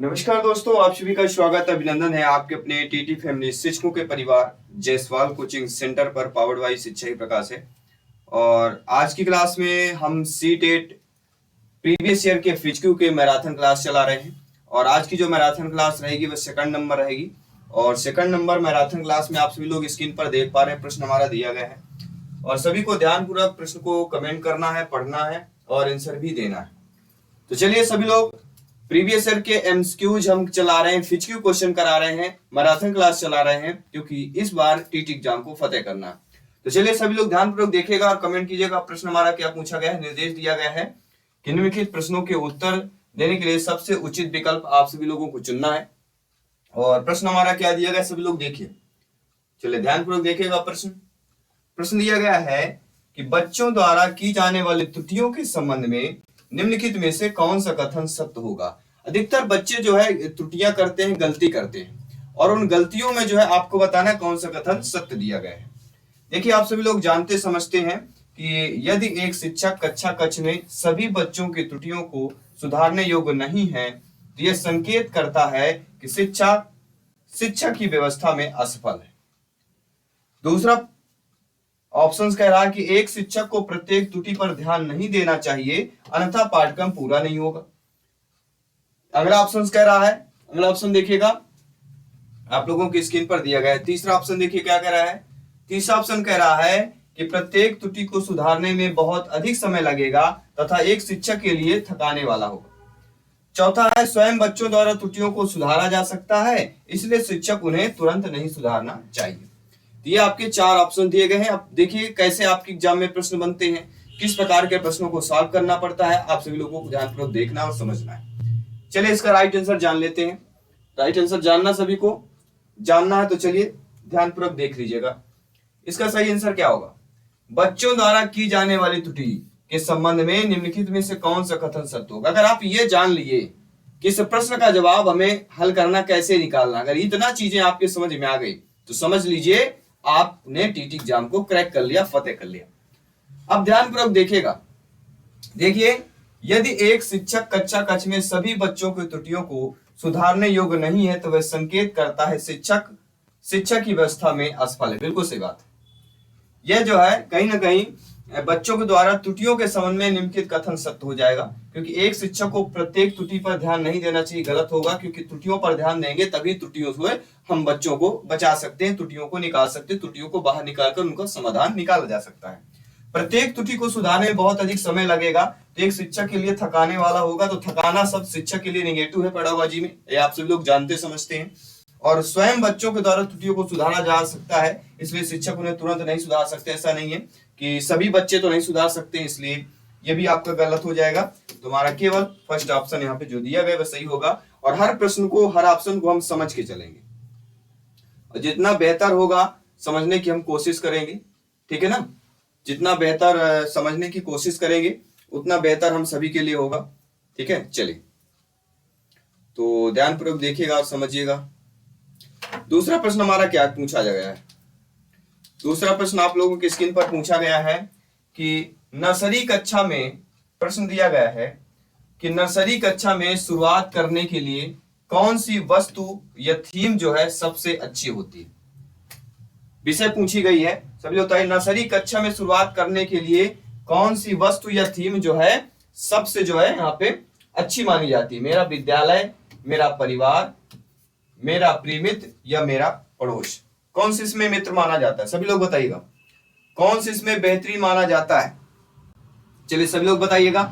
नमस्कार दोस्तों, आप सभी का स्वागत अभिनंदन है आपके अपने टीटी फैमिली शिक्षकों के परिवार जायसवाल कोचिंग सेंटर पर पावर्ड बाय शिक्षा ही प्रकाश है। और आज की क्लास में हम सी टेट प्रीवियस ईयर के फिजिक्यू के मैराथन क्लास चला रहे हैं। और आज की जो मैराथन क्लास रहेगी वह सेकंड नंबर रहेगी। और सेकंड नंबर मैराथन क्लास में आप सभी लोग स्क्रीन पर देख पा रहे हैं, प्रश्न हमारा दिया गया है और सभी को ध्यानपूर्वक प्रश्न को कमेंट करना है, पढ़ना है और आंसर भी देना है। तो चलिए सभी लोग, प्रीवियस ईयर के एमसीक्यूज हम चला रहे हैं, फिजिक्यू क्वेश्चन करा रहे हैं, मैराथन क्लास चला रहे हैं क्योंकि इस बार टीटी एग्जाम को फतेह करना है। तो चलिए सभी लोग ध्यानपूर्वक देखिएगा और कमेंट कीजिएगा। प्रश्न हमारा क्या पूछा गया है, निर्देश दिया गया है कि निम्नलिखित प्रश्नों के उत्तर देने के लिए सबसे उचित विकल्प आप सभी लोगों को चुनना है। और प्रश्न हमारा क्या दिया गया, सभी लोग देखिए, चलिए ध्यानपूर्वक देखिएगा। प्रश्न दिया गया है कि बच्चों द्वारा की जाने वाली त्रुटियों के संबंध में निम्नलिखित में से कौन सा कथन सत्य होगा। अधिकतर बच्चे जो है त्रुटियां करते हैं, गलती करते हैं और उन गलतियों में जो है आपको बताना कौन सा कथन सत्य दिया गया है। देखिए, आप सभी लोग जानते समझते हैं कि यदि एक शिक्षक कक्षा कक्ष में सभी बच्चों की त्रुटियों को सुधारने योग्य नहीं है तो यह संकेत करता है कि शिक्षा की व्यवस्था में असफल है। दूसरा ऑप्शन कह रहा है कि एक शिक्षक को प्रत्येक त्रुटि पर ध्यान नहीं देना चाहिए अन्यथा पाठ्यक्रम पूरा नहीं होगा। अगला ऑप्शन कह रहा है, अगला ऑप्शन देखिएगा, आप लोगों की स्क्रीन पर दिया गया है। तीसरा ऑप्शन देखिए क्या कह रहा है। तीसरा ऑप्शन कह रहा है कि प्रत्येक त्रुटि को सुधारने में बहुत अधिक समय लगेगा तथा एक शिक्षक के लिए थकाने वाला होगा। चौथा है, स्वयं बच्चों द्वारा त्रुटियों को सुधारा जा सकता है, इसलिए शिक्षक उन्हें तुरंत नहीं सुधारना चाहिए। ये आपके चार ऑप्शन दिए गए हैं। अब देखिए कैसे आपके एग्जाम में प्रश्न बनते हैं, किस प्रकार के प्रश्नों को सॉल्व करना पड़ता है, आप सभी लोगों को ध्यानपूर्वक देखना और समझना है। चलिए इसका राइट आंसर जान लेते हैं। राइट आंसर जानना सभी को जानना है, तो चलिए ध्यानपूर्वक देख लीजिएगा। इसका सही आंसर क्या होगा, बच्चों द्वारा की जाने वाली त्रुटि के संबंध में निम्नलिखित में से कौन सा कथन सत्य होगा। अगर आप ये जान लिए कि इस प्रश्न का जवाब हमें हल करना कैसे निकालना, अगर इतना चीजें आपके समझ में आ गई तो समझ लीजिए आपने टीटी एग्जाम को क्रैक कर लिया, फतेह कर लिया। अब ध्यानपूर्वक देखिएगा। देखिए, यदि एक शिक्षक कक्षा कक्ष में सभी बच्चों की त्रुटियों को सुधारने योग्य नहीं है तो वह संकेत करता है शिक्षा की व्यवस्था में असफल है। बिल्कुल सही बात है। यह जो है कहीं ना कहीं बच्चों के द्वारा त्रुटियों के संबंध में निम्नलिखित कथन सत्य हो जाएगा, क्योंकि एक शिक्षक को प्रत्येक त्रुटि पर ध्यान नहीं देना चाहिए, गलत होगा, क्योंकि त्रुटियों पर ध्यान देंगे तभी त्रुटियों से हम बच्चों को बचा सकते हैं, त्रुटियों को निकाल सकते हैं, त्रुटियों को बाहर निकालकर उनका समाधान निकाला जा सकता है। प्रत्येक त्रुटि को सुधारने में बहुत अधिक समय लगेगा तो एक शिक्षक के लिए थकाने वाला होगा, तो थकाना शब्द शिक्षक के लिए नेगेटिव है पेडागोजी में, ये आप सभी लोग जानते समझते हैं। और स्वयं बच्चों के द्वारा त्रुटियों को सुधारा जा सकता है, इसलिए शिक्षक उन्हें तुरंत नहीं सुधार सकते। ऐसा नहीं है कि सभी बच्चे तो नहीं सुधार सकते, इसलिए ये भी आपका गलत हो जाएगा। तुम्हारा केवल फर्स्ट ऑप्शन यहाँ पे जो दिया गया वह सही होगा। और हर प्रश्न को, हर ऑप्शन को हम समझ के चलेंगे और जितना बेहतर होगा समझने की हम कोशिश करेंगे, ठीक है ना। जितना बेहतर समझने की कोशिश करेंगे उतना बेहतर हम सभी के लिए होगा, ठीक है। चलिए तो ध्यानपूर्वक देखिएगा और समझिएगा। दूसरा प्रश्न हमारा क्या पूछा गया है। दूसरा प्रश्न आप लोगों की स्क्रीन पर पूछा गया है कि नर्सरी कक्षा में, प्रश्न दिया गया है कि नर्सरी कक्षा में शुरुआत करने के लिए कौन सी वस्तु या थीम जो है सबसे अच्छी होती है। विषय पूछी गई है, सभी लोग बताइए, नर्सरी कक्षा में शुरुआत करने के लिए कौन सी वस्तु या थीम जो है सबसे जो है यहाँ पे अच्छी मानी जाती है। मेरा विद्यालय, मेरा परिवार, मेरा प्रिय मित्र या मेरा पड़ोस, कौन सी इसमें मित्र माना जाता है। सभी लोग बताइएगा कौन सी इसमें बेहतरीन माना जाता है। चलिए सभी लोग बताइएगा।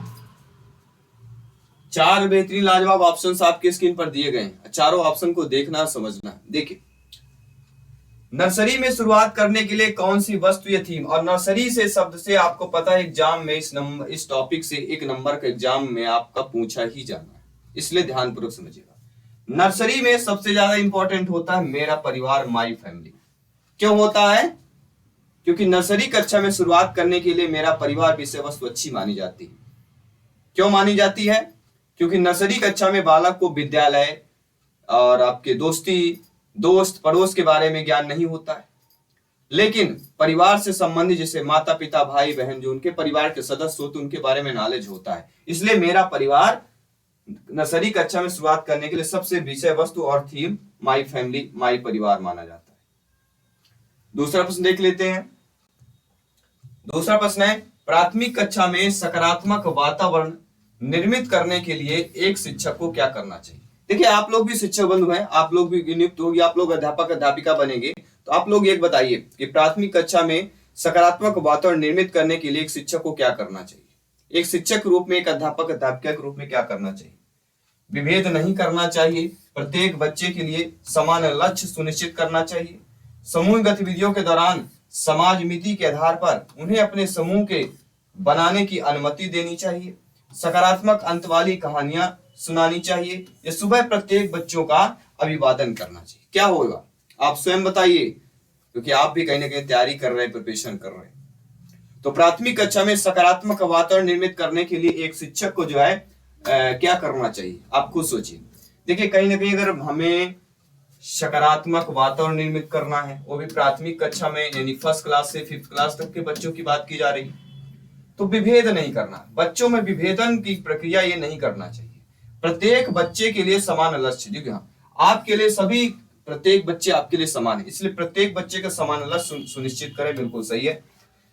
चार बेहतरीन लाजवाब ऑप्शंस आपके स्क्रीन पर दिए गए हैं, चारों ऑप्शन को देखना समझना। देखिए, नर्सरी में शुरुआत करने के लिए कौन सी वस्तु या थीम, और नर्सरी से शब्द से आपको पता है एग्जाम में इस टॉपिक से एक नंबर का एग्जाम में आपका पूछा ही जाना है, इसलिए ध्यानपूर्वक समझिएगा। नर्सरी में सबसे ज्यादा इंपॉर्टेंट होता है मेरा परिवार, माई फैमिली। क्यों होता है, क्योंकि नर्सरी कक्षा में शुरुआत करने के लिए मेरा परिवार विषय वस्तु अच्छी मानी जाती है। क्यों मानी जाती है, क्योंकि नर्सरी कक्षा में बालक को विद्यालय और आपके दोस्त पड़ोस के बारे में ज्ञान नहीं होता है, लेकिन परिवार से संबंधित जैसे माता पिता भाई बहन जो उनके परिवार के सदस्य होते हैं उनके बारे में नॉलेज होता है। इसलिए मेरा परिवार नर्सरी कक्षा में शुरुआत करने के लिए सबसे विषय वस्तु और थीम माई फैमिली, माई परिवार माना जाता है। दूसरा प्रश्न देख लेते हैं। दूसरा प्रश्न है, प्राथमिक कक्षा में सकारात्मक वातावरण निर्मित करने के लिए एक शिक्षक को क्या करना चाहिए। देखिए, आप लोग भी शिक्षक बंधु हैं, आप लोग भी नियुक्त होगी, आप लोग अध्यापक अध्यापिका बनेंगे, तो आप लोग एक बताइए कि प्राथमिक कक्षा में सकारात्मक वातावरण निर्मित करने के लिए एक शिक्षक को क्या करना चाहिए। एक शिक्षक के रूप में, एक अध्यापक अध्यापिका के रूप में क्या करना चाहिए। विभेद नहीं करना चाहिए, प्रत्येक बच्चे के लिए समान लक्ष्य सुनिश्चित करना चाहिए, समूह गतिविधियों के दौरान समाज मिति के आधार पर उन्हें अपने समूह के बनाने की अनुमति देनी चाहिए, सकारात्मक अंत वाली कहानियां सुनानी चाहिए, या सुबह प्रत्येक बच्चों का अभिवादन करना चाहिए। क्या होगा आप स्वयं बताइए, क्योंकि आप भी कहीं ना कहीं तैयारी कर रहे हैं, प्रिपरेशन कर रहे हैं। तो प्राथमिक कक्षा में सकारात्मक वातावरण निर्मित करने के लिए एक शिक्षक को जो है क्या करना चाहिए, आप खुद सोचिए। देखिए, कहीं ना कहीं अगर हमें सकारात्मक वातावरण निर्मित करना है, वो भी प्राथमिक कक्षा में, यानी फर्स्ट क्लास से फिफ्थ क्लास तक के बच्चों की बात की जा रही, तो विभेद नहीं करना, बच्चों में विभेदन की प्रक्रिया ये नहीं करना चाहिए। प्रत्येक बच्चे के लिए समान लक्ष्य, देखिए आपके लिए सभी, प्रत्येक बच्चे आपके लिए समान है, इसलिए प्रत्येक बच्चे का समान लक्ष्य सुनिश्चित करें, बिल्कुल सही है।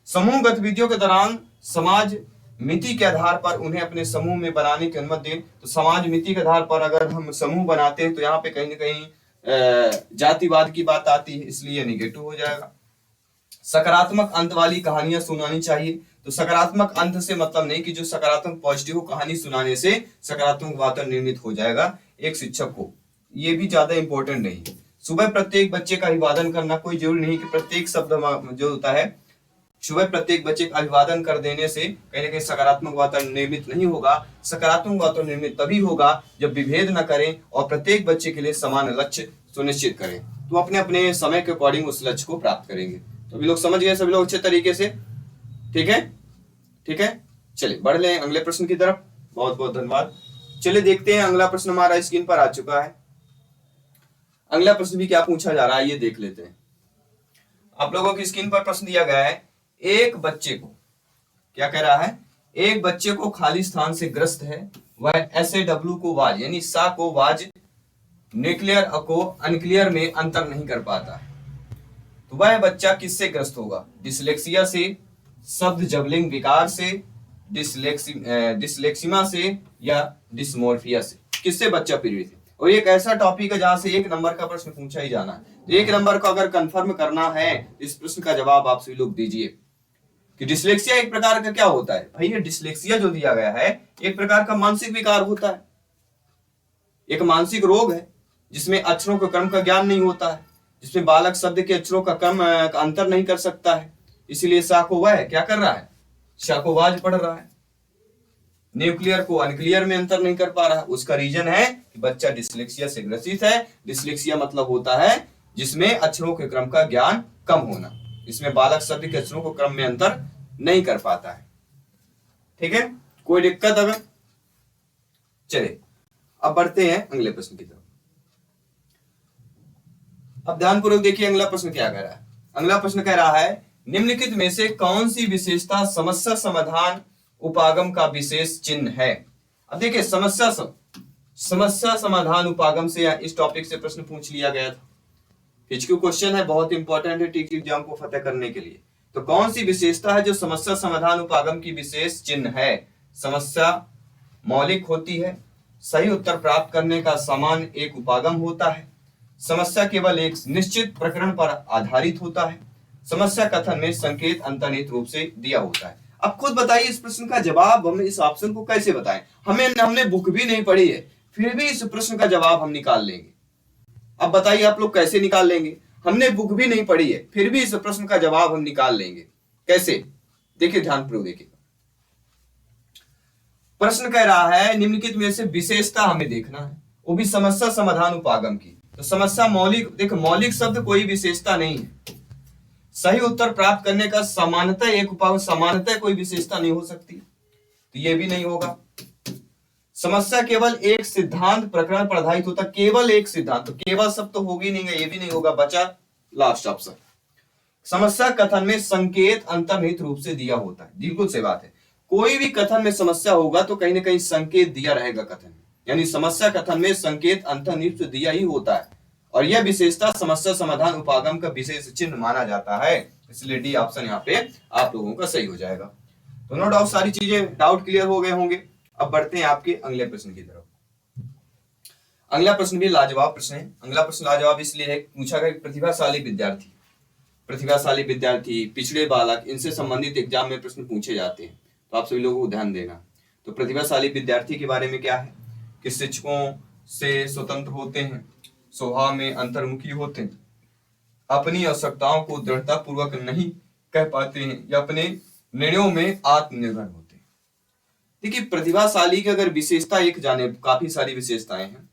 समूह गतिविधियों के दौरान समाज मिति के आधार पर उन्हें अपने समूह में बनाने की अनुमति दें। तो समाज मिति के आधार पर अगर हम समूह बनाते हैं तो यहाँ पे कहीं ना कहीं जातिवाद की बात आती है, इसलिए नेगेटिव हो जाएगा। सकारात्मक अंत वाली कहानियां सुनानी चाहिए, तो सकारात्मक अंत से मतलब नहीं कि जो सकारात्मक पॉजिटिव कहानी सुनाने से सकारात्मक वातावरण निर्मित हो जाएगा एक शिक्षक को, ये भी ज्यादा इंपॉर्टेंट नहीं है। सुबह प्रत्येक बच्चे का अभिवादन करना, कोई जरूरी नहीं कि प्रत्येक शब्द जो होता है सुबह प्रत्येक बच्चे का अभिवादन कर देने से कहीं ना कहीं सकारात्मक वातावरण निर्मित नहीं होगा। सकारात्मक वातावरण निर्मित तभी होगा जब विभेद न करें और प्रत्येक बच्चे के लिए समान लक्ष्य सुनिश्चित करें, तो अपने अपने समय के अकॉर्डिंग उस लक्ष्य को प्राप्त करेंगे। तो अभी लोग समझ गए सभी लोग अच्छे तरीके से, ठीक है, ठीक है। चलिए बढ़ ले अगले प्रश्न की तरफ। बहुत बहुत धन्यवाद। चलिए देखते हैं, अगला प्रश्न हमारा स्क्रीन पर आ चुका है। अगला प्रश्न भी क्या पूछा जा रहा है ये देख लेते हैं। आप लोगों की स्क्रीन पर प्रश्न दिया गया है, एक बच्चे को, क्या कह रहा है, एक बच्चे को खाली स्थान से ग्रस्त है, वह SAW को वाज यानी सा को वाज, न्यूक्लियर को अनक्लियर में अंतर नहीं कर पाता है, तो वह बच्चा किससे ग्रस्त होगा। डिसलेक्सिया से, शब्द जबलिंग विकार से, डिसलेक्सिमा से, या डिसमोर्फिया से, किससे बच्चा पीड़ित है। और एक ऐसा टॉपिक है जहां से 1 नंबर का प्रश्न पूछा ही जाना है, तो 1 नंबर को अगर कंफर्म करना है इस प्रश्न का जवाब आप सभी लोग दीजिए कि डिसलेक्सिया एक प्रकार का क्या होता है। भाई ये डिसलेक्सिया जो दिया गया है एक प्रकार का मानसिक विकार होता है, एक मानसिक रोग है जिसमें अक्षरों के क्रम का ज्ञान नहीं होता है, जिसमें बालक शब्द के अक्षरों का क्रम का अंतर नहीं कर सकता है, इसीलिए सा को वह क्या कर रहा है, शाकोवाज पढ़ रहा है, न्यूक्लियर को अनक्लियर में अंतर नहीं कर पा रहा। उसका रीजन है कि बच्चा डिसलेक्सिया से ग्रसित है। डिसलेक्सिया मतलब होता है जिसमें अक्षरों के क्रम का ज्ञान कम होना, इसमें बालक शब्द के अक्षरों को क्रम में अंतर नहीं कर पाता है। ठीक है, कोई दिक्कत अगर। चलिए अब बढ़ते हैं अगले प्रश्न की तरफ। अब ध्यानपूर्वक देखिए अगला प्रश्न क्या कह रहा है। अगला प्रश्न कह रहा है, निम्नलिखित में से कौन सी विशेषता समस्या समाधान उपागम का विशेष चिन्ह है। अब देखिए समस्या समाधान उपागम से या इस टॉपिक से प्रश्न पूछ लिया गया था, HQ क्वेश्चन है, बहुत इंपॉर्टेंट है टीटी एग्जाम को फतेह करने के लिए। तो कौन सी विशेषता है जो समस्या समाधान उपागम की विशेष चिन्ह है। समस्या मौलिक होती है, सही उत्तर प्राप्त करने का समान एक उपागम होता है, समस्या केवल एक निश्चित प्रकरण पर आधारित होता है, समस्या कथन में संकेत अंतर्निहित रूप से दिया होता है। अब खुद बताइए इस प्रश्न का जवाब हम इस ऑप्शन को कैसे बताएं। हमने बुक भी नहीं पढ़ी है, फिर भी इस प्रश्न का जवाब हम निकाल लेंगे। अब बताइए आप लोग कैसे निकाल लेंगे। हमने बुक भी नहीं पढ़ी है, फिर भी इस प्रश्न का जवाब हम निकाल लेंगे। कैसे, देखिए ध्यानपूर्वक देखिए। प्रश्न कह रहा है निम्नलिखित में से विशेषता हमें देखना है, वो भी समस्या समाधान उपागम की। तो समस्या मौलिक, देखो मौलिक शब्द कोई विशेषता नहीं है, सही उत्तर प्राप्त करने का समानता एक उपागम, समानता कोई विशेषता नहीं हो सकती, तो ये भी नहीं होगा। समस्या केवल एक सिद्धांत प्रकरण पर आधारित होता, केवल एक सिद्धांत, तो केवल सब तो होगी नहीं, ये भी नहीं होगा, बचा लास्ट ऑप्शन। समस्या कथन में संकेत अंतर्निहित रूप से दिया होता है, बिल्कुल सही बात है। कोई भी कथन में समस्या होगा तो कहीं ना कहीं संकेत दिया रहेगा कथन में, यानी समस्या कथन में संकेत अंतर्निहित दिया ही होता है और यह विशेषता समस्या समाधान उपागम का विशेष चिन्ह माना जाता है। इसलिए डी ऑप्शन यहाँ पे आप लोगों का सही हो जाएगा। तो नो डाउट सारी चीजें डाउट क्लियर हो गए होंगे। अब बढ़ते हैं आपके अगले प्रश्न की तरफ। अगला प्रश्न भी लाजवाब प्रश्न है। अगला प्रश्न लाजवाब इसलिए है पूछा गया प्रतिभाशाली विद्यार्थी, पिछड़े बालक, इनसे संबंधित एग्जाम में प्रश्न पूछे जाते हैं, तो आप सभी लोगों को ध्यान देना। तो प्रतिभाशाली विद्यार्थी के बारे में क्या है कि शिक्षकों से स्वतंत्र होते हैं, स्वभाव में अंतर्मुखी होते हैं, अपनी आवश्यकताओं को दृढ़ता पूर्वक नहीं कह पाते हैं या अपने निर्णयों में आत्मनिर्भर होते हैं। देखिए प्रतिभाशाली की अगर विशेषता एक जाने, काफी सारी विशेषताएं हैं,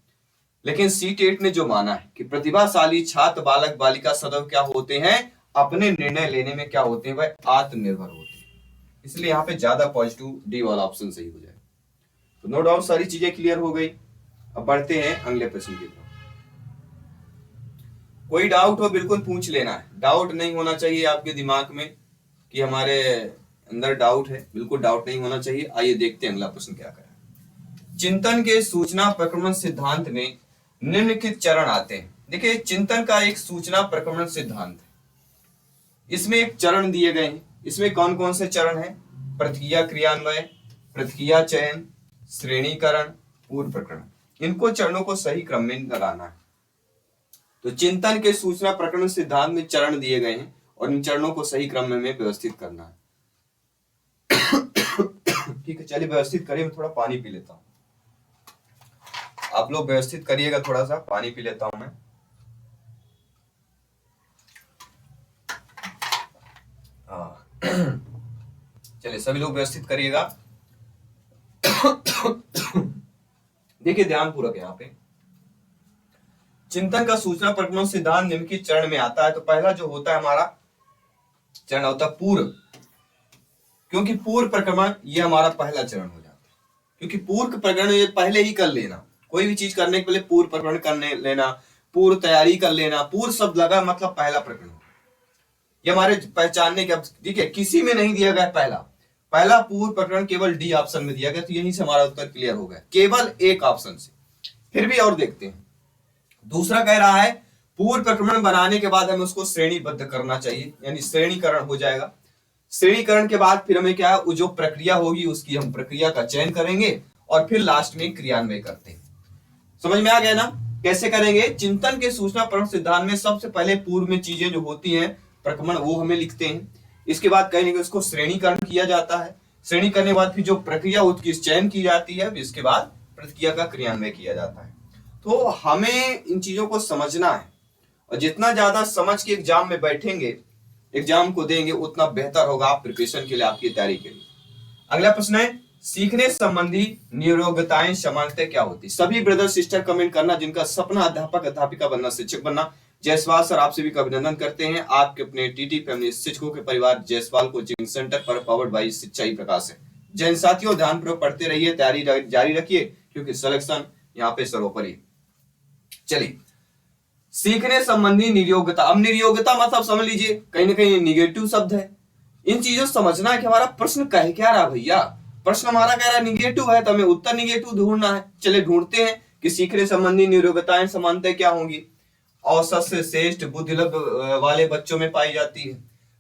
लेकिन सीटेट ने जो माना है कि प्रतिभाशाली छात्र बालक बालिका सदैव क्या होते हैं, अपने निर्णय लेने में क्या होते हैं, वह आत्मनिर्भर होते हैं। इसलिए यहाँ पे ज्यादा पॉजिटिव डी वाला ऑप्शन सही हो जाए। तो नो डाउट सारी चीजें क्लियर हो गई। अब बढ़ते हैं अगले प्रश्न की तरफ। कोई डाउट हो बिल्कुल पूछ लेना है, डाउट नहीं होना चाहिए आपके दिमाग में कि हमारे अंदर डाउट है, बिल्कुल डाउट नहीं होना चाहिए। आइए देखते हैं अगला प्रश्न क्या करें। चिंतन के सूचना प्रक्रमण सिद्धांत में निम्नलिखित चरण आते हैं। देखिए चिंतन का एक सूचना प्रक्रमण सिद्धांत है, इसमें एक चरण दिए गए हैं। इसमें कौन कौन से चरण हैं? प्रतिक्रिया क्रियान्वय, प्रतिक्रिया चयन, श्रेणीकरण, पूर्व प्रकरण। इनको चरणों को सही क्रम में लगाना है। तो चिंतन के सूचना प्रकरण सिद्धांत में चरण दिए गए हैं और इन चरणों को सही क्रम में व्यवस्थित करना है। ठीक है, चलिए व्यवस्थित करिए। मैं थोड़ा पानी पी लेता हूं, आप लोग व्यवस्थित करिएगा, थोड़ा सा पानी पी लेता हूं मैं। चलिए सभी लोग व्यवस्थित करिएगा। देखिए ध्यान पूर्वक यहाँ पे चिंतन का सूचना प्रक्रमण सिद्धांत निम्नलिखित चरण में आता है। तो पहला जो होता है हमारा चरण होता है पूर्व, क्योंकि पूर्व प्रक्रमण ये हमारा पहला चरण हो जाता है। क्योंकि पूर्व प्रकरण ये पहले ही कर लेना, कोई भी चीज करने के पहले पूर्व प्रकरण करने लेना, पूर्व तैयारी कर लेना। पूर्व शब्द लगा मतलब पहला प्रकरण, ये हमारे पहचानने के। ठीक है, किसी में नहीं दिया गया पहला पूर्व प्रकरण, केवल डी ऑप्शन में दिया गया। तो यहीं से हमारा उत्तर क्लियर हो गया, केवल एक ऑप्शन से। फिर भी और देखते हैं। दूसरा कह रहा है पूर्व प्रक्रमण बनाने के बाद हमें उसको श्रेणीबद्ध करना चाहिए, यानी श्रेणीकरण हो जाएगा। श्रेणीकरण के बाद फिर हमें क्या, जो प्रक्रिया होगी उसकी हम प्रक्रिया का चयन करेंगे और फिर लास्ट में क्रियान्वय करते हैं। समझ में आ गया ना कैसे करेंगे? चिंतन के सूचना प्रकरण सिद्धांत में सबसे पहले पूर्व में चीजें जो होती हैं प्रक्रमण, वो हमें लिखते हैं। इसके बाद कहेंगे उसको श्रेणीकरण किया जाता है। श्रेणी करने के बाद फिर जो प्रक्रिया उसकी चयन की जाती है, इसके बाद प्रतिक्रिया का क्रियान्वय किया जाता है। तो हमें इन चीजों को समझना है और जितना ज्यादा समझ के एग्जाम में बैठेंगे, एग्जाम को देंगे, उतना बेहतर होगा आप प्रिपरेशन के लिए, आपकी तैयारी के लिए। अगला प्रश्न है सीखने संबंधी नियोग्यताएं सामान्यतः क्या होती? सभी ब्रदर सिस्टर कमेंट करना जिनका सपना अध्यापक अध्यापिका बनना, शिक्षक बनना। जायसवाल सर आप सभी का अभिनंदन करते हैं, आपके अपने टीटी फैमिली शिक्षकों के परिवार जायसवाल कोचिंग सेंटर पर पावर्ड बाय शिक्षा ही प्रकाश है। जैन साथियों ध्यानपूर्वक पढ़ते रहिए, तैयारी जारी रखिए क्योंकि सिलेक्शन यहाँ पे सर्वोपरि। चलिए सीखने संबंधी नियोग्यता। अब नियोग्यता मतलब समझ लीजिए कहीं ना कहीं निगेटिव शब्द है। इन चीजों समझना है कि हमारा प्रश्न कह क्या रहा भैया। प्रश्न हमारा कह रहा है निगेटिव है, तो हमें उत्तर निगेटिव ढूंढना है। चले ढूंढते हैं कि सीखने संबंधी नियोग्यताएं समानताएं क्या होंगी। औसत से श्रेष्ठ बुद्धि वाले बच्चों में पाई जाती है,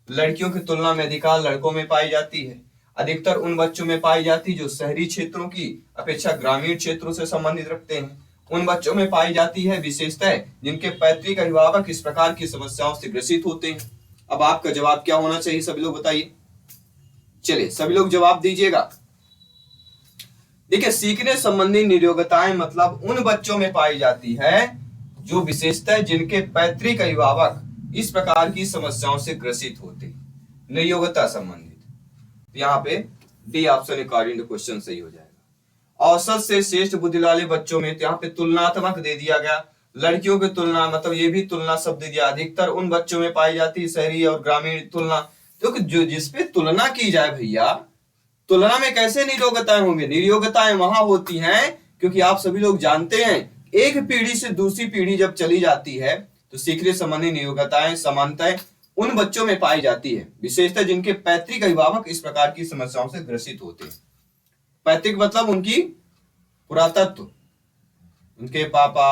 लड़कियों की तुलना में अधिकार लड़कों में पाई जाती है, अधिकतर उन बच्चों में पाई जाती है जो शहरी क्षेत्रों की अपेक्षा ग्रामीण क्षेत्रों से संबंधित रखते हैं, उन बच्चों में पाई जाती है विशेषताएं जिनके पैतृक अभिभावक इस प्रकार की समस्याओं से ग्रसित होते हैं। अब आपका जवाब क्या होना चाहिए सभी लोग बताइए। चलिए सभी लोग जवाब दीजिएगा। देखिए सीखने संबंधी नियोग्यताएं मतलब उन बच्चों में पाई जाती है जो विशेषताएं जिनके पैतृक अभिभावक इस प्रकार की समस्याओं से ग्रसित होते हैं। नियोग्यता संबंधित यहाँ पे D option according to question सही हो जाएगा। औसत से श्रेष्ठ बुद्धि वाले बच्चों में यहाँ पे तुलनात्मक दे दिया गया, लड़कियों की तुलना मतलब ये भी तुलना शब्द दिया, अधिकतर उन बच्चों में पाई जाती है शहरी और ग्रामीण तुलना। तो जो जिसपे तुलना की जाए भैया, तुलना में कैसे नियोग्यताएं होंगे? नियोग्यताएं वहां होती हैं क्योंकि आप सभी लोग जानते हैं एक पीढ़ी से दूसरी पीढ़ी जब चली जाती है तो सीखने संबंधी नियोग्यताएं समानताएं उन बच्चों में पाई जाती है विशेषता जिनके पैतृक अभिभावक इस प्रकार की समस्याओं से ग्रसित होते हैं। पैतृक मतलब उनकी पुरातत्व, उनके पापा,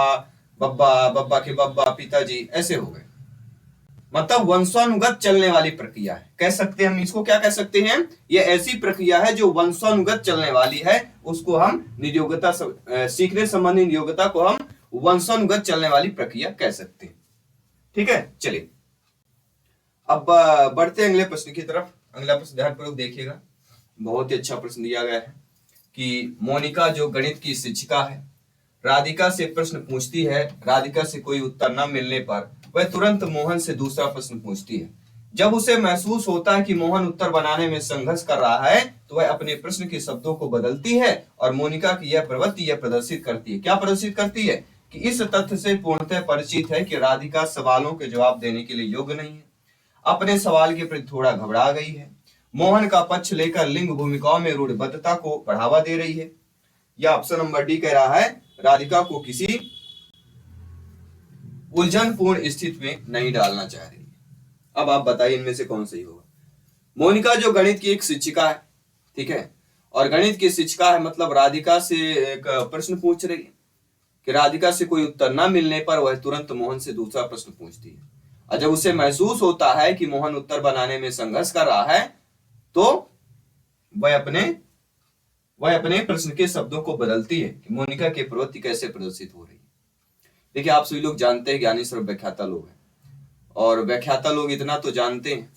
बब्बा, बब्बा के बब्बा, पिताजी, ऐसे हो गए। मतलब वंशानुगत चलने वाली प्रक्रिया है, कह सकते हैं हम इसको, क्या कह सकते हैं, ये ऐसी प्रक्रिया है जो वंशानुगत चलने वाली है, उसको हम नियोगता, सीखने संबंधी नियोगता को हम वंशानुगत चलने वाली प्रक्रिया कह सकते हैं। ठीक है, चलिए अब बढ़ते हैं अगले प्रश्न की तरफ। अगला प्रश्न ध्यानपूर्वक देखिएगा, बहुत ही अच्छा प्रश्न दिया गया है कि मोनिका जो गणित की शिक्षिका है, राधिका से प्रश्न पूछती है, राधिका से कोई उत्तर न मिलने पर वह तुरंत मोहन से दूसरा प्रश्न पूछती है। जब उसे महसूस होता है कि मोहन उत्तर बनाने में संघर्ष कर रहा है तो वह अपने प्रश्न के शब्दों को बदलती है और मोनिका की यह प्रवृत्ति यह प्रदर्शित करती है, क्या प्रदर्शित करती है, कि इस तथ्य से पूर्णतः परिचित है कि राधिका सवालों के जवाब देने के लिए योग्य नहीं है, अपने सवाल के प्रति थोड़ा घबरा गई है, मोहन का पक्ष लेकर लिंग भूमिकाओं में रूढ़िबद्धता को बढ़ावा दे रही है, या ऑप्शन नंबर डी कह रहा है राधिका को किसी उलझनपूर्ण स्थिति में नहीं डालना चाह रही है। अब आप बताइए इनमें से कौन सही होगा। मोनिका जो गणित की एक शिक्षिका है, ठीक है, और गणित की शिक्षिका है मतलब राधिका से एक प्रश्न पूछ रही है कि राधिका से कोई उत्तर न मिलने पर वह तुरंत मोहन से दूसरा प्रश्न पूछती है, और जब उसे महसूस होता है कि मोहन उत्तर बनाने में संघर्ष कर रहा है तो वह अपने प्रश्न के शब्दों को बदलती है कि मोनिका की प्रवृत्ति कैसे प्रदर्शित हो रही है। देखिए आप सभी लोग जानते हैं ज्ञानी सर्व व्याख्याता लोग हैं, और व्याख्याता लोग इतना तो जानते हैं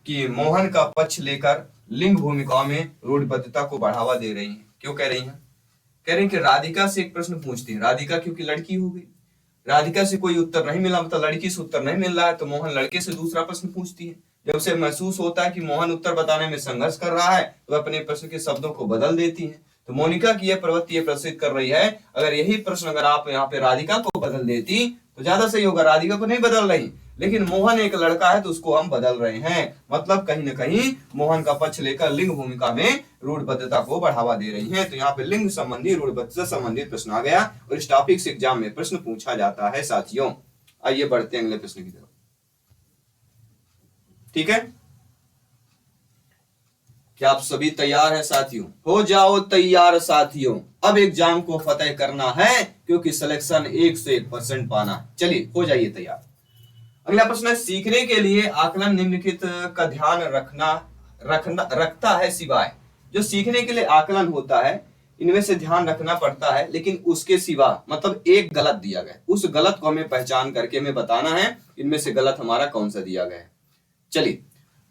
कि मोहन का पक्ष लेकर लिंग भूमिकाओं में रूढ़िबद्धता को बढ़ावा दे रही हैं। क्यों कह रही हैं? कह रही हैं कि राधिका से एक प्रश्न पूछती है, राधिका क्योंकि लड़की हो गई, राधिका से कोई उत्तर नहीं मिला, मतलब लड़की से उत्तर नहीं मिल रहा है, तो मोहन लड़के से दूसरा प्रश्न पूछती है। जब उसे महसूस होता है कि मोहन उत्तर बताने में संघर्ष कर रहा है तो वह अपने प्रश्न के शब्दों को बदल देती है। तो मोनिका की यह प्रवृत्ति ये प्रदर्शित कर रही है, अगर यही प्रश्न अगर आप यहाँ पे राधिका को बदल देती तो ज्यादा सही होगा। राधिका को नहीं बदल रही, लेकिन मोहन एक लड़का है तो उसको हम बदल रहे हैं, मतलब कहीं ना कहीं मोहन का पक्ष लेकर लिंग भूमिका में रूढ़िबद्धता को बढ़ावा दे रही हैं। तो यहाँ पे लिंग संबंधी रूढ़िबद्धता संबंधित प्रश्न आ गया और इस टॉपिक से एग्जाम में प्रश्न पूछा जाता है साथियों। आइए बढ़ते हैं अगले प्रश्न की तरफ। ठीक है, क्या आप सभी तैयार हैं साथियों? हो जाओ तैयार साथियों, अब एग्जाम को फतेह करना है क्योंकि सिलेक्शन 101% पाना है। चलिए हो जाइए तैयार। अगला प्रश्न है, सीखने के लिए आकलन निम्नलिखित का ध्यान रखता है सिवाय, जो सीखने के लिए आकलन होता है इनमें से ध्यान रखना पड़ता है, लेकिन उसके सिवा मतलब एक गलत दिया गया, उस गलत को हमें पहचान करके हमें बताना है इनमें से गलत हमारा कौन सा दिया गया है। चलिए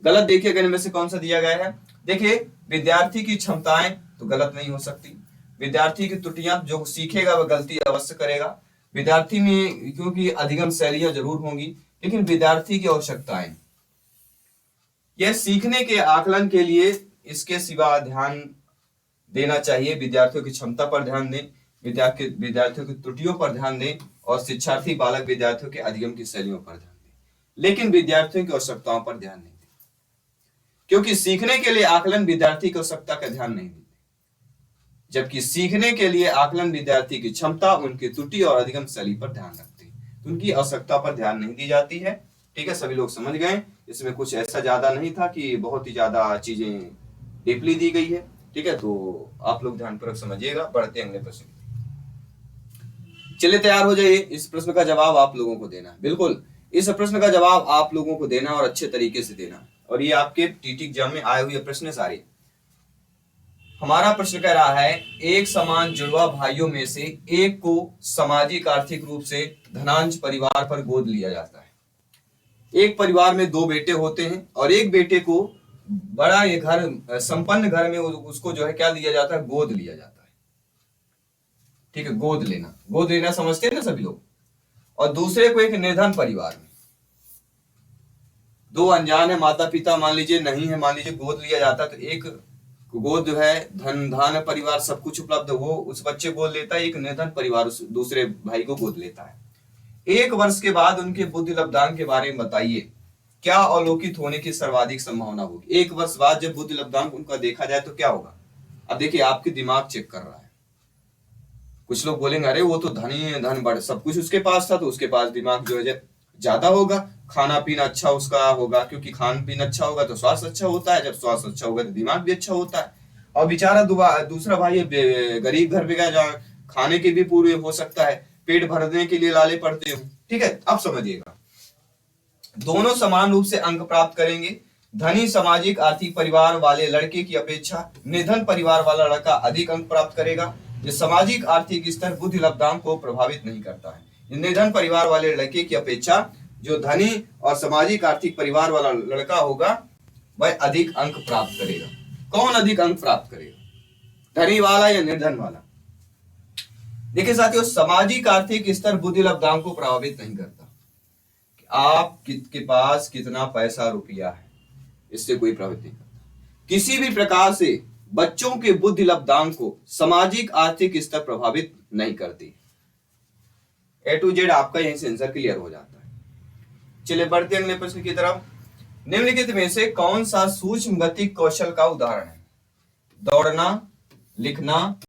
गलत देखिएगा इनमें से कौन सा दिया गया है। देखिए विद्यार्थी की क्षमताएं तो गलत नहीं हो सकती, विद्यार्थी की त्रुटियां, जो सीखेगा वह गलती अवश्य करेगा, विद्यार्थी में क्योंकि अधिगम शैलियां जरूर होंगी, लेकिन विद्यार्थी की आवश्यकताएं, यह सीखने के आकलन के लिए इसके सिवा ध्यान देना चाहिए। विद्यार्थियों की क्षमता पर ध्यान दें, विद्यार्थियों की त्रुटियों पर ध्यान दें और शिक्षार्थी बालक विद्यार्थियों के अधिगम की शैलियों पर ध्यान दें, लेकिन विद्यार्थियों की आवश्यकताओं पर ध्यान नहीं दें, क्योंकि सीखने के लिए आकलन विद्यार्थी की आवश्यकता का ध्यान नहीं देते, जबकि सीखने के लिए आकलन विद्यार्थी की क्षमता, उनकी त्रुटि और अधिगम शैली पर ध्यान रखते हैं, तो उनकी आवश्यकता पर ध्यान नहीं दी जाती है। ठीक है, सभी लोग समझ गए, इसमें कुछ ऐसा ज्यादा नहीं था कि बहुत ही ज्यादा चीजें डीपली दी गई है। ठीक है, तो आप लोग ध्यानपूर्वक समझिएगा। बढ़ते हैं अगले प्रश्न। चलिए तैयार हो जाइए, इस प्रश्न का जवाब आप लोगों को देना है, बिल्कुल इस प्रश्न का जवाब आप लोगों को देना और अच्छे तरीके से देना, और ये आपके टीटी एग्जाम में आए हुए प्रश्न सारे। हमारा प्रश्न कह रहा है, एक समान जुड़वा भाइयों में से एक को सामाजिक आर्थिक रूप से धनाढ्य परिवार पर गोद लिया जाता है। एक परिवार में दो बेटे होते हैं और एक बेटे को बड़ा ये घर, संपन्न घर में उसको जो है क्या लिया जाता है, गोद लिया जाता है। ठीक है, गोद लेना समझते हैं ना सभी लोग। और दूसरे को एक निर्धन परिवार में, दो अनजान है, माता पिता मान लीजिए नहीं है, मान लीजिए गोद लिया जाता है, तो एक गोद जो है धन परिवार सब कुछ उपलब्ध, वो उस बच्चे गोद लेता है, एक निर्धन परिवार उस दूसरे भाई को गोद लेता है। 1 वर्ष के बाद उनके बुद्धि लब्धांक के बारे में बताइए, क्या अवलोकित होने की सर्वाधिक संभावना होगी। 1 वर्ष बाद जब बुद्धि लब्धांक उनका देखा जाए तो क्या होगा। अब देखिए आपके दिमाग चेक कर रहा है, कुछ लोग बोलेंगे अरे वो तो धन बड़ सब कुछ उसके पास था तो उसके पास दिमाग जो है ज्यादा होगा, खाना पीना अच्छा उसका होगा, क्योंकि खान पीना अच्छा होगा तो स्वास्थ्य अच्छा होता है, जब स्वास्थ्य अच्छा होगा तो दिमाग भी अच्छा होता है। और बेचारा दूसरा भाई गरीब घर में गया, खाने के भी पूरे हो सकता है, पेट भरने के लिए लाले पड़ते हो। ठीक है, अब समझिएगा, दोनों समान रूप से अंक प्राप्त करेंगे। धनी सामाजिक आर्थिक परिवार वाले लड़के की अपेक्षा निर्धन परिवार वाला लड़का अधिक अंक प्राप्त करेगा। ये सामाजिक आर्थिक स्तर बुद्धि लब्धांक को प्रभावित नहीं करता है। निर्धन परिवार वाले लड़के की अपेक्षा जो धनी और सामाजिक आर्थिक परिवार वाला लड़का होगा वह अधिक अंक प्राप्त करेगा। कौन अधिक अंक प्राप्त करेगा, धनी वाला या निर्धन वाला? देखिए साथियों, सामाजिक आर्थिक स्तर बुद्धि लब्धांक को प्रभावित नहीं करता। आप के पास कितना पैसा रुपया है, इससे कोई प्रभावित नहीं करता। किसी भी प्रकार से बच्चों के बुद्धि लब्धांक को सामाजिक आर्थिक स्तर प्रभावित नहीं करती। ए टू जेड आपका यहीं से आंसर क्लियर हो जाता है। चलिए बढ़ते अगले प्रश्न की तरफ। निम्नलिखित में से कौन सा सूक्ष्म गति कौशल का उदाहरण है? दौड़ना, लिखना,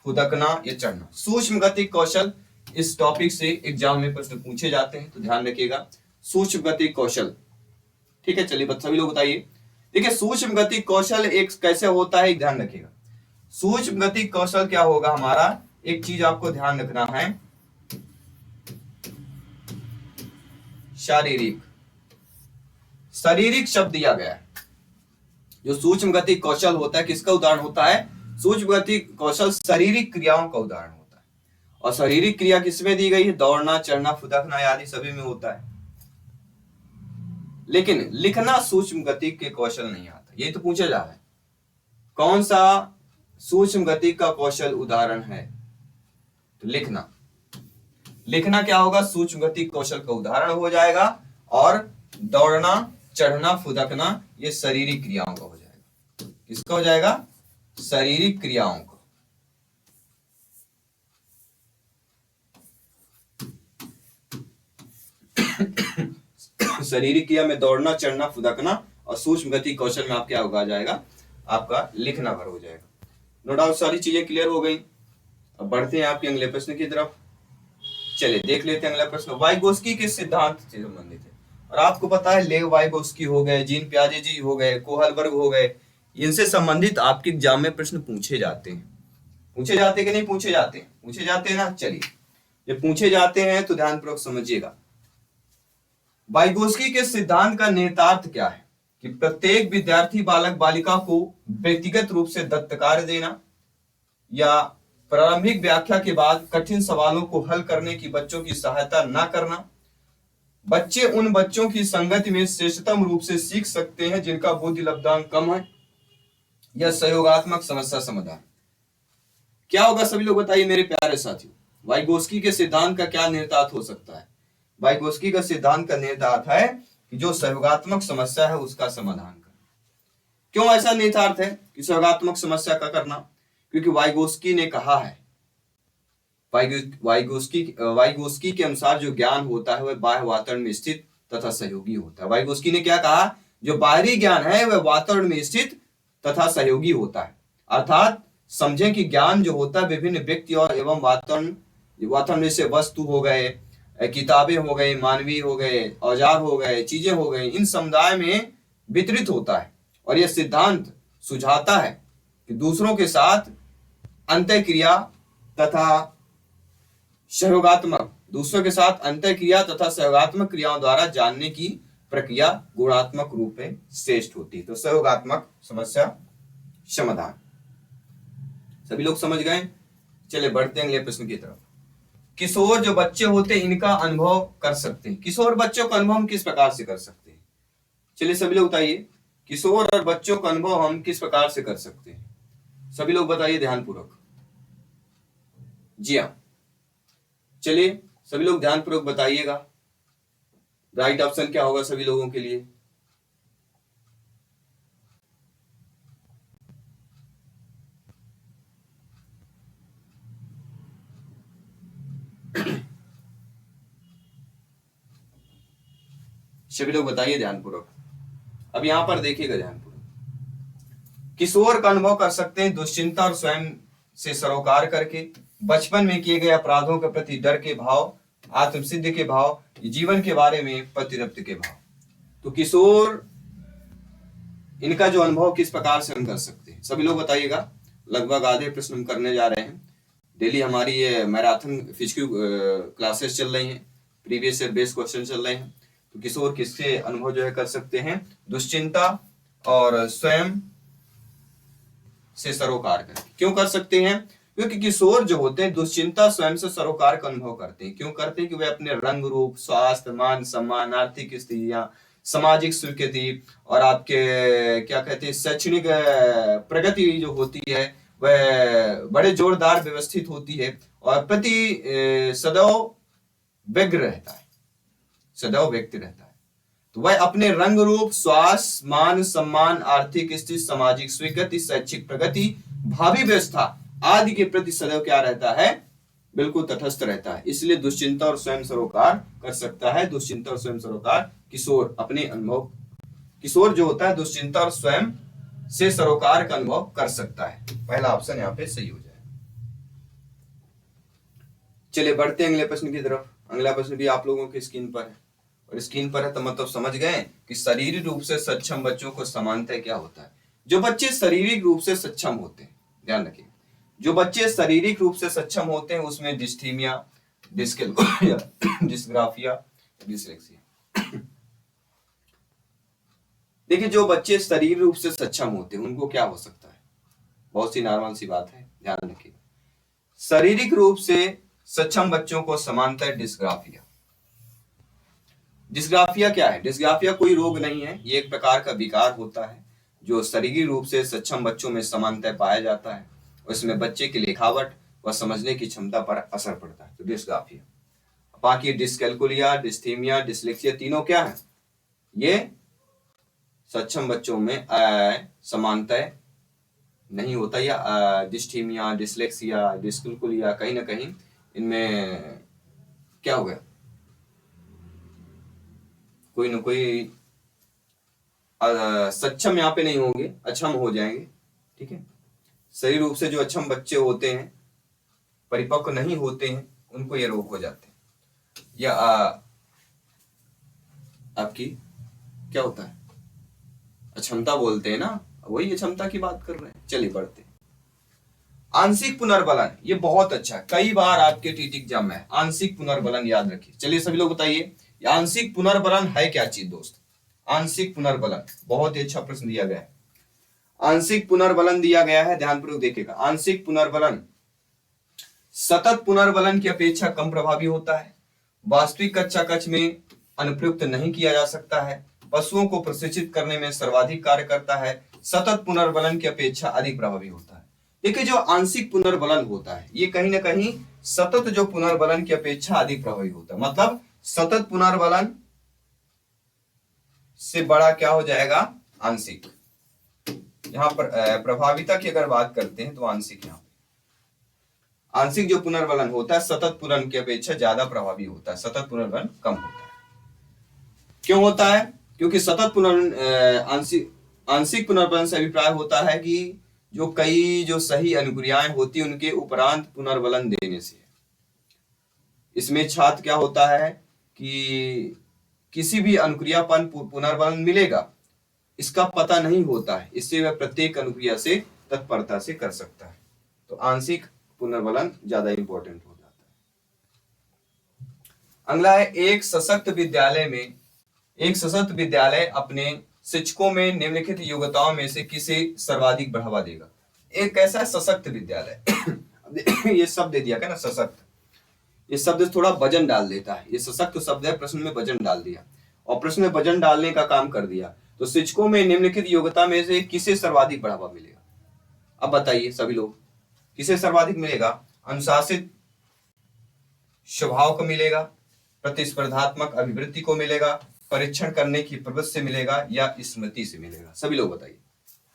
फुदकना या चढ़ना। सूक्ष्म गति कौशल, इस टॉपिक से एग्जाम में प्रश्न पूछे जाते हैं, तो ध्यान रखिएगा। सूक्ष्म गति कौशल, ठीक है। चलिए सभी लोग बताइए। देखिए सूक्ष्म गति कौशल एक कैसे होता है, ध्यान रखिएगा। सूक्ष्म गति कौशल क्या होगा हमारा, एक चीज आपको ध्यान रखना है, शारीरिक, शारीरिक शब्द दिया गया है। जो सूक्ष्म गति कौशल होता है किसका उदाहरण होता है? सूक्ष्म गति कौशल शारीरिक क्रियाओं का उदाहरण होता है। और शारीरिक क्रिया किसमें दी गई है? दौड़ना, चढ़ना, फुदकना आदि सभी में होता है। लेकिन लिखना सूक्ष्म गति के कौशल नहीं आता। ये तो पूछा जा रहा है कौन सा सूक्ष्म गति का कौशल उदाहरण है, तो लिखना। लिखना क्या होगा? सूक्ष्म गति कौशल का उदाहरण हो जाएगा। और दौड़ना, चढ़ना, फुदकना ये शारीरिक क्रियाओं का हो जाएगा। किसका हो जाएगा? शारीरिक क्रियाओं का। शारीरिक क्रिया में दौड़ना, चढ़ना, फुदकना, और सूक्ष्म गति कौशल में आप क्या होगा जाएगा? आपका लिखना भर हो जाएगा। नो डाउट सारी चीजें क्लियर हो गई। अब बढ़ते हैं आपके अगले प्रश्न की तरफ। चलिए देख लेते हैं अगला प्रश्न। वाइगोस्की के सिद्धांत से संबंधित है। और आपको पता है लेव वाइगोस्की हो गए, जीन पियाजे जी हो गए, कोहलबर्ग हो गए, इनसे संबंधित आपके एग्जाम में प्रश्न पूछे जाते हैं। पूछे जाते कि नहीं पूछे जाते? पूछे जाते हैं ना। चलिए जब पूछे जाते हैं तो ध्यानपूर्वक समझिएगा। वाइगोस्की के सिद्धांत का निहितार्थ क्या है? कि प्रत्येक विद्यार्थी बालक बालिका को व्यक्तिगत रूप से दत्त कार्य देना, या प्रारंभिक व्याख्या के बाद कठिन सवालों को हल करने की बच्चों की सहायता न करना, बच्चे उन बच्चों की संगति में श्रेष्ठतम रूप से सीख सकते हैं जिनका बुद्धि लब्धांक कम है, या सहयोगात्मक समस्या समाधान। क्या होगा सभी लोग बताइए मेरे प्यारे साथियों। वाइगोस्की के सिद्धांत का क्या निहितार्थ हो सकता है? वाइगोस्की का सिद्धांत का निहितार्थ है कि जो सहयोगात्मक समस्या है उसका समाधान करना। क्यों ऐसा निहितार्थ है कि सहयोगात्मक समस्या का करना? क्योंकि वाइगोस्की ने कहा है, वाइगोस्की के अनुसार जो ज्ञान होता है वह बाह्य वातावरण में स्थित तथा सहयोगी होता है। वाइगोस्की ने क्या कहा? जो बाहरी ज्ञान है वह वातावरण में स्थित तथा सहयोगी होता है। अर्थात समझें कि ज्ञान जो होता है विभिन्न व्यक्ति और एवं वातावरण में से वस्तु हो गए, किताबें हो गए, मानवीय हो गए, औजार हो गए, चीजें हो गई, इन समुदाय में वितरित होता है। और यह सिद्धांत सुझाता है कि दूसरों के साथ अंतःक्रिया तथा सहयोगात्मक क्रियाओं द्वारा जानने की प्रक्रिया गुणात्मक रूप में श्रेष्ठ होती है। तो सहयोगात्मक समस्या समाधान। सभी लोग समझ गए? चलिए बढ़ते हैं अगले प्रश्न की तरफ। किशोर जो बच्चे होते हैं इनका अनुभव कर सकते हैं। किशोर बच्चों का अनुभव हम किस प्रकार से कर सकते हैं? चलिए सभी लोग बताइए, किशोर और बच्चों का अनुभव हम किस प्रकार से कर सकते हैं? सभी लोग बताइए ध्यानपूर्वक। जी हाँ, चलिए सभी लोग ध्यानपूर्वक बताइएगा। राइट ऑप्शन क्या होगा सभी लोगों के लिए? सभी लोग बताइए ध्यानपूर्वक। अब यहां पर देखिएगा ध्यानपूर्वक। किशोर का अनुभव कर सकते हैं दुश्चिंता और स्वयं से सरोकार करके, बचपन में किए गए अपराधों के प्रति डर के भाव, आत्मसिद्धि के भाव, जीवन के बारे में प्रतिरप्ति के भाव। तो किशोर इनका जो अनुभव किस प्रकार से हम कर सकते हैं? सभी लोग बताइएगा। लगभग आधे प्रश्न हम करने जा रहे हैं। डेली हमारी ये मैराथन फिजिक्यू क्लासेस चल रही हैं, प्रीवियस ईयर बेस्ड क्वेश्चन चल रहे हैं। तो किशोर किससे अनुभव जो है कर सकते हैं? दुश्चिंता और स्वयं से सरोकार करके। क्यों कर सकते हैं? क्योंकि किशोर जो होते हैं दुश्चिंता स्वयं से सरोकार का अनुभव करते हैं। क्यों करते हैं? कि वे अपने रंग रूप, स्वास्थ्य, मान सम्मान, आर्थिक स्थितियां, सामाजिक स्वीकृति और आपके क्या कहते हैं शैक्षणिक प्रगति जो होती है वह बड़े जोरदार व्यवस्थित होती है और प्रति सदैव व्यग्र रहता है, सदैव व्यक्ति रहता है। तो वह अपने रंग रूप, स्वास्थ्य, मान सम्मान, आर्थिक स्थिति, सामाजिक स्वीकृति, शैक्षिक प्रगति, भावी व्यवस्था आदि के प्रति सदैव क्या रहता है? बिल्कुल तटस्थ रहता है। इसलिए दुश्चिंता और स्वयं सरोकार कर सकता है। दुश्चिंता और स्वयं सरोकार किशोर अपने अनुभव, किशोर जो होता है दुश्चिंता और स्वयं से सरोकार का अनुभव कर सकता है। पहला ऑप्शन यहाँ पे सही हो जाए। चलिए बढ़ते हैं अगले प्रश्न की तरफ। अगला प्रश्न भी आप लोगों की स्क्रीन पर है, और स्क्रीन पर है तो मतलब समझ गए कि शारीरिक रूप से सक्षम बच्चों को समानतः क्या होता है। जो बच्चे शारीरिक रूप से सक्षम होते हैं, ध्यान रखिए, जो बच्चे शारीरिक रूप से सक्षम होते हैं उसमें डिस्थीमिया, डिस्कैल्कुलिया, डिस्ग्राफिया, डिसलेक्सिया। देखिए जो बच्चे शारीरिक रूप से सक्षम होते हैं उनको क्या हो सकता है? बहुत सी नॉर्मल सी बात है, ध्यान रखिए। शारीरिक रूप से सक्षम बच्चों को समानतः डिस्ग्राफिया। डिस्ग्राफिया क्या है? डिस्ग्राफिया कोई रोग नहीं है, ये एक प्रकार का विकार होता है जो शारीरिक रूप से सक्षम बच्चों में समानतः पाया जाता है। उसमें बच्चे की लिखावट व समझने की क्षमता पर असर पड़ता है, तो डिस्ग्राफिया। बाकी डिस्कैल्कुलिया, डिस्थीमिया, डिसलेक्सिया तीनों क्या है? ये सक्षम बच्चों में समानतः नहीं होता, या डिस्थीमिया, डिसलेक्सिया, डिस्कैल्कुलिया कहीं ना कहीं इनमें क्या हो गया, कोई ना कोई सक्षम यहाँ पे नहीं होंगे, अक्षम हो जाएंगे। ठीक है, सही रूप से जो अक्षम बच्चे होते हैं, परिपक्व नहीं होते हैं, उनको ये रोग हो जाते हैं। या आपकी क्या होता है, अक्षमता बोलते हैं ना, वही अक्षमता की बात कर रहे हैं। चलिए बढ़ते हैं। आंशिक पुनर्बलन, ये बहुत अच्छा है, कई बार आपके टीटी एग्जाम में आंशिक पुनर्बलन याद रखिए। चलिए सभी लोग बताइए आंशिक पुनर्बलन है क्या चीज दोस्त? आंशिक पुनर्बलन बहुत ही अच्छा प्रश्न दिया गया है। आंशिक पुनर्बलन दिया गया है, ध्यानपूर्वक देखिएगा। आंशिक पुनर्बलन सतत पुनर्बलन की अपेक्षा कम प्रभावी होता है, वास्तविक कक्षा कक्ष में अनुप्रयुक्त नहीं किया जा सकता है, पशुओं को प्रशिक्षित करने में सर्वाधिक कार्य करता है, सतत पुनर्बलन की अपेक्षा अधिक प्रभावी होता है। देखिए जो आंशिक पुनर्बलन होता है ये कहीं ना कहीं सतत जो पुनर्बलन की अपेक्षा अधिक प्रभावी होता है। मतलब सतत पुनर्बलन से बड़ा क्या हो जाएगा? आंशिक। यहां पर प्रभाविता की अगर बात करते हैं तो आंशिक, यहां आंशिक जो पुनर्बलन होता है सतत पुनर्बलन की अपेक्षा ज्यादा प्रभावी होता है, सतत पुनर्बलन कम होता है। क्यों होता है? क्योंकि सतत पुनर्बलन आंशिक पुनर्बलन से अभिप्राय होता है कि जो कई जो सही अनुक्रियाएं होती है उनके उपरांत पुनर्बलन देने से। इसमें छात्र क्या होता है कि किसी भी अनुक्रिया पर पुनर्बलन मिलेगा इसका पता नहीं होता है, इससे वह प्रत्येक अनुक्रिया से तत्परता से कर सकता है। तो आंशिक पुनर्बलन ज्यादा इंपॉर्टेंट हो जाता है। अगला है एक सशक्त विद्यालय अपने शिक्षकों में निम्नलिखित योग्यताओं में से किसे सर्वाधिक बढ़ावा देगा? एक कैसा सशक्त विद्यालय ये शब्द दे दिया क्या ना, सशक्त, ये शब्द थोड़ा वजन डाल देता है। ये सशक्त शब्द है, प्रश्न में वजन डाल दिया और प्रश्न में वजन डालने का काम कर दिया। तो शिक्षकों में निम्नलिखित योग्यता में से किसे सर्वाधिक बढ़ावा मिलेगा? अब बताइए सभी लोग, किसे सर्वाधिक मिलेगा? अनुशासित स्वभाव को मिलेगा, प्रतिस्पर्धात्मक अभिवृत्ति को मिलेगा, परीक्षण करने की प्रवृत्ति से मिलेगा, या स्मृति से मिलेगा? सभी लोग बताइए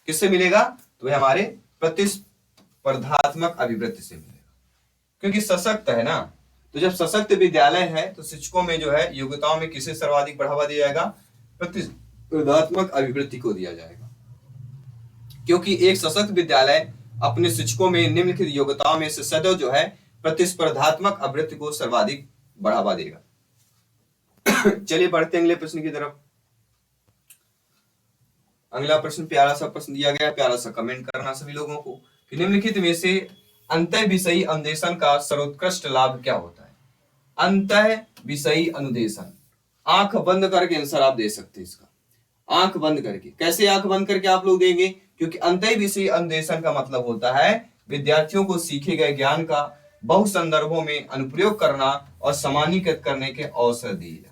किससे मिलेगा? तो ये हमारे प्रतिस्पर्धात्मक अभिवृत्ति से मिलेगा, क्योंकि सशक्त है ना। तो जब सशक्त विद्यालय है तो शिक्षकों में जो है योग्यताओं में किसे सर्वाधिक बढ़ावा दिया जाएगा? प्रतिस्पर्धात्मक अभिवृत्ति को दिया जाएगा, क्योंकि एक सशक्त विद्यालय अपने शिक्षकों में निम्नलिखित योग्यताओं में से सदैव जो है प्रतिस्पर्धात्मक अभिवृत्ति को सर्वाधिक बढ़ावा देगा। चलिए बढ़ते अगले प्रश्न की तरफ। अगला प्रश्न प्यारा सा प्रश्न दिया गया, प्यारा सा कमेंट करना सभी लोगों को कि निम्नलिखित में से अंतः विषयी अनुदेशन का सर्वोत्कृष्ट लाभ क्या होता है? अंतः विषयी अनुदेशन, आंख बंद करके आंसर आप दे सकते हैं इसका, आंख बंद करके। कैसे आंख बंद करके आप लोग देंगे? क्योंकि अंतः विषयी अनुदेशन का मतलब होता है विद्यार्थियों को सीखे गए ज्ञान का बहु संदर्भों में अनुप्रयोग करना और सामान्यीकृत करने के अवसर दिए।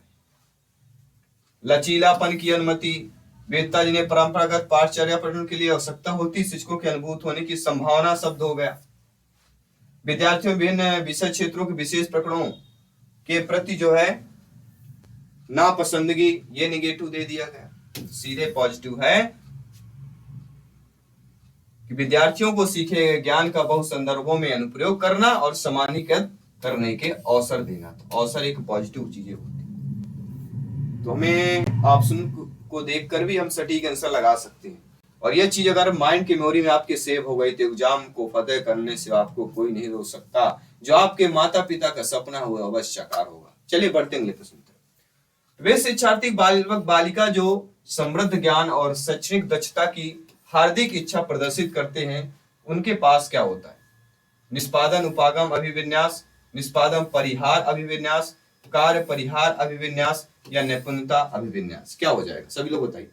लचीलापन की अनुमति, वेदता जिन्हें परंपरागत पाठचर्या पठन के लिए आवश्यकता होती, शिक्षकों के अनुभूत होने की संभावना शब्द हो गया। विद्यार्थियों विभिन्न विषय क्षेत्रों के विशेष प्रकरणों के प्रति जो है नापसंदगी, ये निगेटिव दे दिया गया। सीधे पॉजिटिव है कि विद्यार्थियों को सीखे गए ज्ञान का बहु संदर्भों में अनुप्रयोग करना और सामान्यीकृत करने के अवसर देना। तो अवसर एक पॉजिटिव चीजें होती है। तो हमें ऑप्शन को देखकर भी हम सटीक आंसर लगा सकते हैं। और यह चीज अगर माइंड की मेमोरी में आपके सेव हो गई तो एग्जाम को फतेह करने से आपको कोई नहीं रोक सकता। जो आपके माता पिता का सपना हुआ अवश्य साकार होगा। चलिए बढ़ते हैं अगले प्रश्न पर। वे शिक्षार्थी बालक बालिका जो समृद्ध ज्ञान और शैक्षणिक दक्षता की हार्दिक इच्छा प्रदर्शित करते हैं, उनके पास क्या होता है? निष्पादन उपागम अभिविन्यास, निष्पादन परिहार अभिविन्यास, कार्य परिहार अभिविन्यास या निपुणता अभिविन्यास? क्या हो जाएगा? सभी लोग बताइए,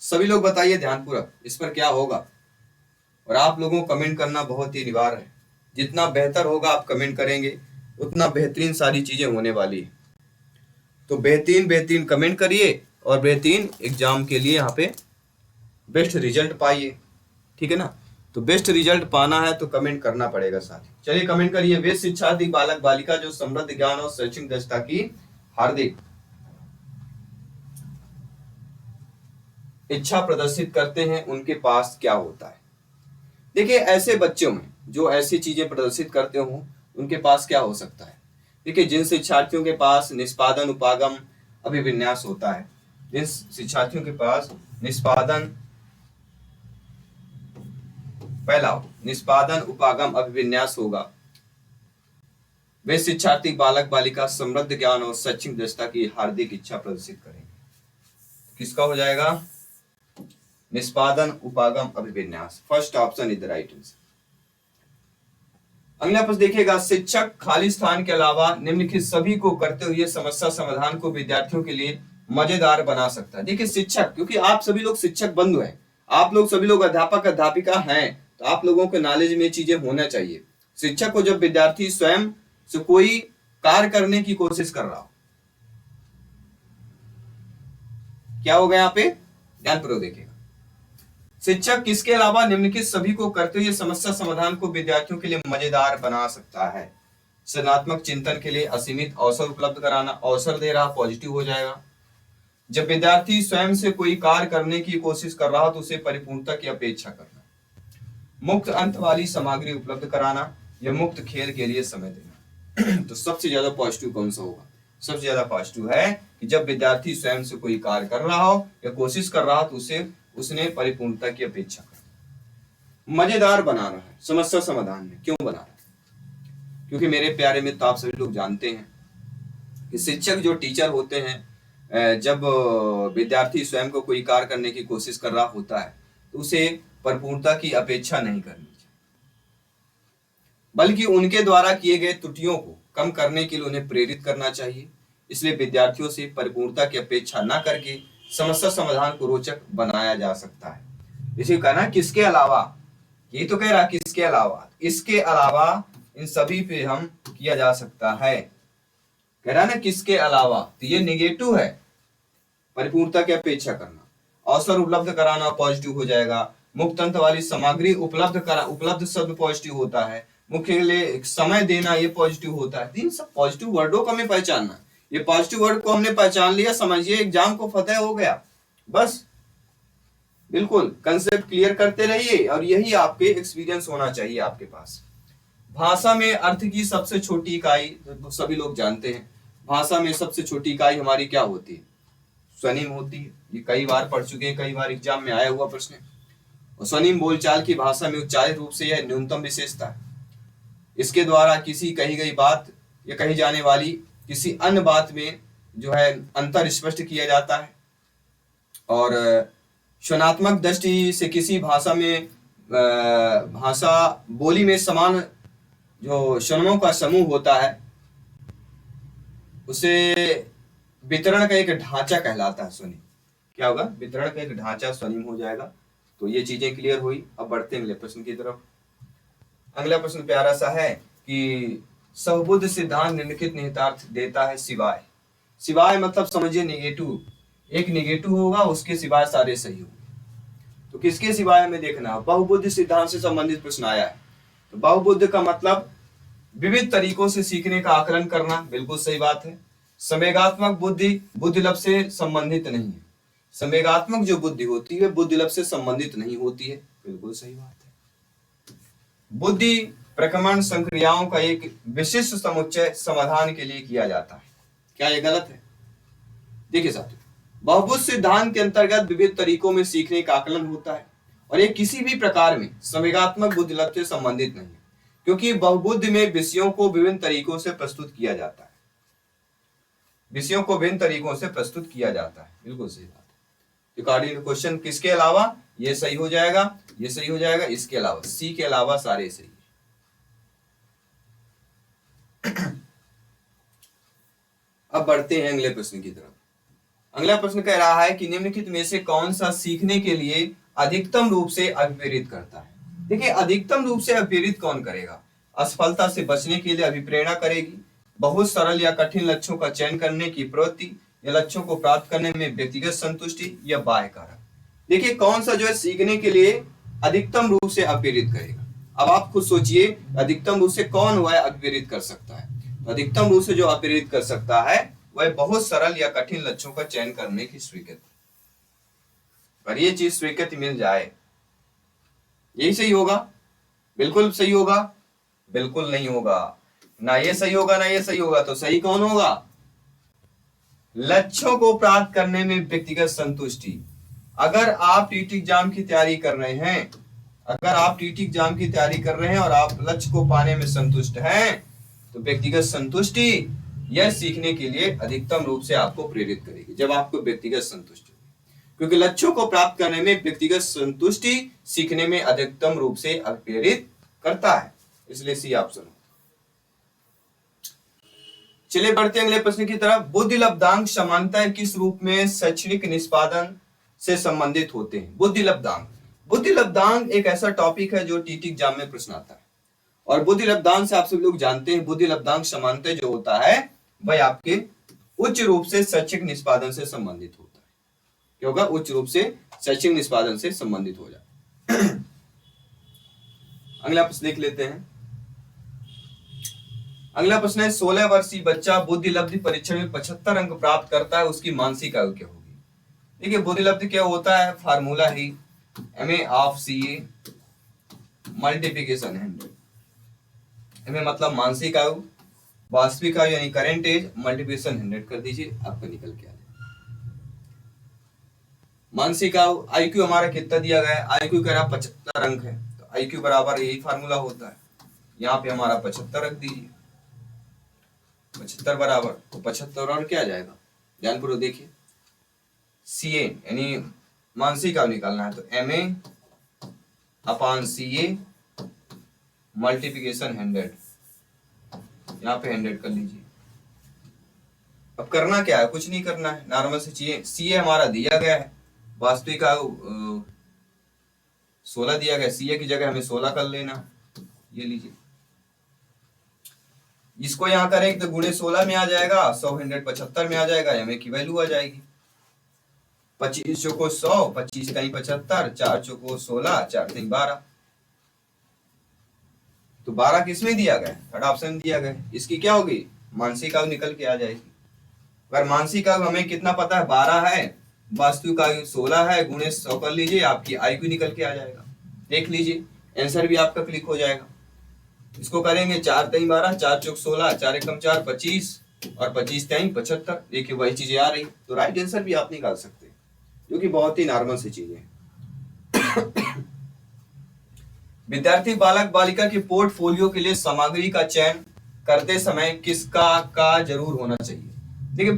सभी लोग बताइए ध्यानपूर्वक इस पर क्या होगा। और आप लोगों को कमेंट करना बहुत ही अनिवार्य है। जितना बेहतर होगा आप कमेंट करेंगे उतना बेहतरीन सारी चीजें होने वाली है। तो बेहतरीन बेहतरीन कमेंट करिए और बेहतरीन एग्जाम के लिए यहाँ पे बेस्ट रिजल्ट पाइए, ठीक है ना। तो बेस्ट रिजल्ट पाना है तो कमेंट करना पड़ेगा साथ ही। चलिए कमेंट करिए, वे शिक्षार्थी बालक बालिका जो समृद्ध ज्ञान और शैक्षणिक दक्षता की हार्दिक इच्छा प्रदर्शित करते हैं, उनके पास क्या होता है? देखिए ऐसे बच्चों में जो ऐसी चीजें प्रदर्शित करते हो उनके पास क्या हो सकता है? देखिए जिन शिक्षार्थियों के पास निष्पादन उपागम अभिविन्यास होता है, जिन शिक्षार्थियों के पास निष्पादन पहला निष्पादन उपागम अभिविन्यास होगा, वे शिक्षार्थी बालक बालिका समृद्ध ज्ञान और शैक्षणिक दक्षता की हार्दिक इच्छा प्रदर्शित करेंगे। किसका हो जाएगा? निष्पादन उपागम अभिविन्यास। First option is the right answer. अगला प्रश्न देखिएगा, शिक्षक खाली स्थान के अलावा निम्नलिखित सभी को करते हुए समस्या समाधान को विद्यार्थियों के लिए मजेदार बना सकता है। देखिए शिक्षक, क्योंकि आप सभी लोग शिक्षक बंधु हैं, आप लोग सभी लोग अध्यापक अध्यापिका हैं, तो आप लोगों के नॉलेज में चीजें होना चाहिए। शिक्षक को जब विद्यार्थी स्वयं से कोई कार्य करने की कोशिश कर रहा हो, क्या होगा यहाँ पे? ध्यानपूर्वक देखिएगा। शिक्षक किसके अलावा निम्नलिखित सभी को करते हुए समस्या समाधान को विद्यार्थियों के लिए मजेदार बना सकता है? सृजनात्मक चिंतन के लिए असीमित अवसर उपलब्ध कराना, अवसर दे रहा, पॉजिटिव हो जाएगा। जब विद्यार्थी स्वयं से कोई कार्य करने की कोशिश कर रहा हो तो उसे परिपूर्णता की अपेक्षा करना, मुक्त अंत वाली सामग्री उपलब्ध कराना या मुक्त खेल के लिए समय देना। तो सबसे ज्यादा पॉजिटिव कौन सा होगा? सबसे ज्यादा पॉजिटिव है कि जब विद्यार्थी स्वयं से कोई कार्य कर रहा हो या कोशिश कर रहा हो तो उसने परिपूर्णता की अपेक्षा कर। मजेदार बना रहा है समस्या समाधान में, क्यों बना रहा है? क्योंकि मेरे प्यारे मित्र आप सभी लोग जानते हैं कि शिक्षक जो टीचर होते हैं, जब विद्यार्थी स्वयं को कोई कार्य करने की कोशिश कर रहा होता है तो उसे परिपूर्णता की अपेक्षा नहीं करनी चाहिए, बल्कि उनके द्वारा किए गए त्रुटियों को कम करने के लिए उन्हें प्रेरित करना चाहिए। इसलिए विद्यार्थियों से परिपूर्णता की अपेक्षा न करके समस्या समाधान को रोचक बनाया जा सकता है। इसे कहना किसके अलावा, ये तो कह रहा किसके अलावा, इसके अलावा इन सभी पे हम किया जा सकता है, कह रहा ना किसके अलावा, तो ये निगेटिव है। परिपूर्णता की अपेक्षा करना, अवसर उपलब्ध कराना पॉजिटिव हो जाएगा। मुक्त अंत वाली सामग्री उपलब्ध शब्द पॉजिटिव होता है। मुख्य के लिए समय देना ये पॉजिटिव होता है। इन सब पॉजिटिव वर्डों को हमें पहचानना, ये पॉजिटिव वर्ड को हमने पहचान लिया, समझिए एग्जाम को फतेह हो गया। बस बिल्कुल कंसेप्ट क्लियर करते रहिए और यही आपके एक्सपीरियंस होना चाहिए आपके पास। भाषा में अर्थ की सबसे छोटी इकाई तो सभी लोग जानते हैं, भाषा में सबसे छोटी इकाई हमारी क्या होती है? स्वनिम होती है। ये कई बार पढ़ चुके हैं, कई बार एग्जाम में आया हुआ प्रश्न है। और स्वनिम बोलचाल की भाषा में उच्चारित रूप से यह न्यूनतम विशेषता है। इसके द्वारा किसी कही गई बात या कही जाने वाली किसी अन्य बात में जो है अंतर स्पष्ट किया जाता है। और श्रवणात्मक दृष्टि से किसी भाषा में भाषा बोली में समान जो स्वनों का समूह होता है उसे वितरण का एक ढांचा कहलाता है। स्वनिम क्या होगा? वितरण का एक ढांचा स्वनिम हो जाएगा। तो ये चीजें क्लियर हुई। अब बढ़ते हैं अगले प्रश्न की तरफ। अगला प्रश्न प्यारा सा है कि सहबुद्ध सिद्धांत निम्नलिखित निहितार्थ देता है सिवाय। सिवाय मतलब समझिए नेगेटिव, एक नेगेटिव होगा, उसके सिवाय सारे सही होंगे। तो किसके सिवाय हमें देखना? बहुबुद्धि सिद्धांत से संबंधित प्रश्न आया है। तो बहुबुद्धि का मतलब विविध तरीकों से सीखने का आकलन करना, बिल्कुल सही बात है। संवेगात्मक बुद्धि बुद्धिलब्ध से संबंधित नहीं है। संवेगात्मक जो बुद्धि होती है बुद्धिलब्ध से संबंधित नहीं होती है, बिल्कुल सही बात है। बुद्धि प्रक्रमण संक्रियाओं का एक विशिष्ट समुच्चय समाधान के लिए किया जाता है। क्या ये गलत है? देखिए साथियों, बहुबुद्धि सिद्धांत के अंतर्गत विविध तरीकों में सीखने का आकलन होता है और ये किसी भी प्रकार में संवेगात्मक बुद्धिलब्ध से संबंधित नहीं है, क्योंकि बहुबुद्धि में विषयों को विभिन्न तरीकों से प्रस्तुत किया जाता है। विषयों को विभिन्न तरीकों से प्रस्तुत किया जाता है, बिल्कुल सही बात है। अकॉर्डिंग क्वेश्चन किसके अलावा? ये सही हो जाएगा, ये सही हो जाएगा, इसके अलावा, सी के अलावा सारे सही। अब बढ़ते हैं अगले प्रश्न की तरफ। अगला प्रश्न कह रहा है कि निम्नलिखित में से कौन सा सीखने के लिए अधिकतम रूप से अभिप्रेरित करता है? देखिए, अधिकतम रूप से अभिप्रेरित कौन करेगा? असफलता से बचने के लिए अभिप्रेरणा करेगी, बहुत सरल या कठिन लक्ष्यों का चयन करने की प्रवृत्ति, या लक्ष्यों को प्राप्त करने में व्यक्तिगत संतुष्टि, या बाह्य कारक। देखिए, कौन सा जो है सीखने के लिए अधिकतम रूप से अभिप्रेरित करेगा? अब आप खुद सोचिए, अधिकतम रूप से कौन वह अभिप्रेरित कर सकता है? तो अधिकतम रूप से जो अभिप्रेरित कर सकता है वह बहुत सरल या कठिन लक्ष्यों का चयन करने की स्वीकृति। पर ये चीज स्वीकृति मिल जाए, यही सही होगा? बिल्कुल सही होगा? बिल्कुल नहीं होगा। ना ये सही होगा ना ये सही होगा। तो सही कौन होगा? लक्ष्यों को प्राप्त करने में व्यक्तिगत संतुष्टि। अगर आप टीटी एग्जाम की तैयारी कर रहे हैं, अगर आप टीटी एग्जाम की तैयारी कर रहे हैं और आप लक्ष्य को पाने में संतुष्ट हैं, तो व्यक्तिगत संतुष्टि यह सीखने के लिए अधिकतम रूप से आपको प्रेरित करेगी, जब आपको व्यक्तिगत संतुष्टि होगी। क्योंकि लक्ष्यों को प्राप्त करने में व्यक्तिगत संतुष्टि सीखने में अधिकतम रूप से प्रेरित करता है, इसलिए सी ऑप्शन। चलिए बढ़ते हैं अगले प्रश्न की तरफ। बुद्धि लब्धांक समानतः किस रूप में शैक्षणिक निष्पादन से संबंधित होते हैं? बुद्धि लब्धांक, बुद्धि लब्धांक एक ऐसा टॉपिक है जो टीटी एग्जाम में प्रश्न आता है। और बुद्धि लब्धांक से आप सभी लोग जानते हैं, बुद्धि लब्धांक समानतः जो होता है वह आपके उच्च रूप से शैक्षिक निष्पादन से संबंधित होता है। क्या होगा? उच्च रूप से शैक्षिक निष्पादन से संबंधित हो जाए। अगला प्रश्न देख लेते हैं। अगला प्रश्न है, 16 वर्षीय बच्चा बुद्धिलब्धि परीक्षण में 75 अंक प्राप्त करता है, उसकी मानसिक आयु क्या होगी? देखिए, बुद्धिलब्धि क्या होता है? Formula he MA of CA multiplication 100। MA मतलब मानसिक आयु, वास्तविक आयु यानी करेंट एज, मल्टीप्लिकेशन 100 कर दीजिए, आपका निकल के आ जाएगा। मानसिक आयु, IQ हमारा कितना दिया गया है? IQ कह रहा 75 अंक है, तो IQ बराबर यही फार्मूला होता है। यहाँ पे हमारा 75 रख दीजिए, 75 बराबर, तो 75 और क्या आ जाएगा? ध्यानपूर्वक देखिए, CA यानी मानसिक आयु निकालना है, तो MA अपॉन CA मल्टीप्लिकेशन 100, यहाँ पे 100 कर लीजिए। अब करना क्या है? कुछ नहीं करना है, नॉर्मल से चाहिए। CA हमारा दिया गया है, वास्तविक आयु 16 दिया गया, CA की जगह हमें 16 कर लेना, ये लीजिए। इसको यहाँ करें तो गुणे 16 में आ जाएगा, 100 100 75 में आ जाएगा, MA की वैल्यू आ जाएगी 25 चौको 100, 25 कहीं 75, 4 चौको 16, 4 कहीं 12। तो 12 किसमें दिया गया? थर्ड ऑप्शन दिया गया। इसकी क्या होगी? मानसिक आयु निकल के आ जाएगी। अगर मानसिक आयु हमें कितना पता है? 12 है, वास्तविक आयु 16 है, गुणे 100 कर लीजिए, आपकी IQ निकल के आ जाएगा। देख लीजिए, आंसर भी आपका क्लिक हो जाएगा। इसको करेंगे 4 3 12, 4 चौक 16, 4 एकम 4 25 और 25 3 75। देखिए वही चीजें आ रही, तो राइट आंसर भी आप निकाल सकते हैं, जो कि बहुत ही नॉर्मल सी चीजें हैं। विद्यार्थी बालक बालिका के पोर्टफोलियो के लिए सामग्री का चयन करते समय किसका का जरूर होना चाहिए? देखिए,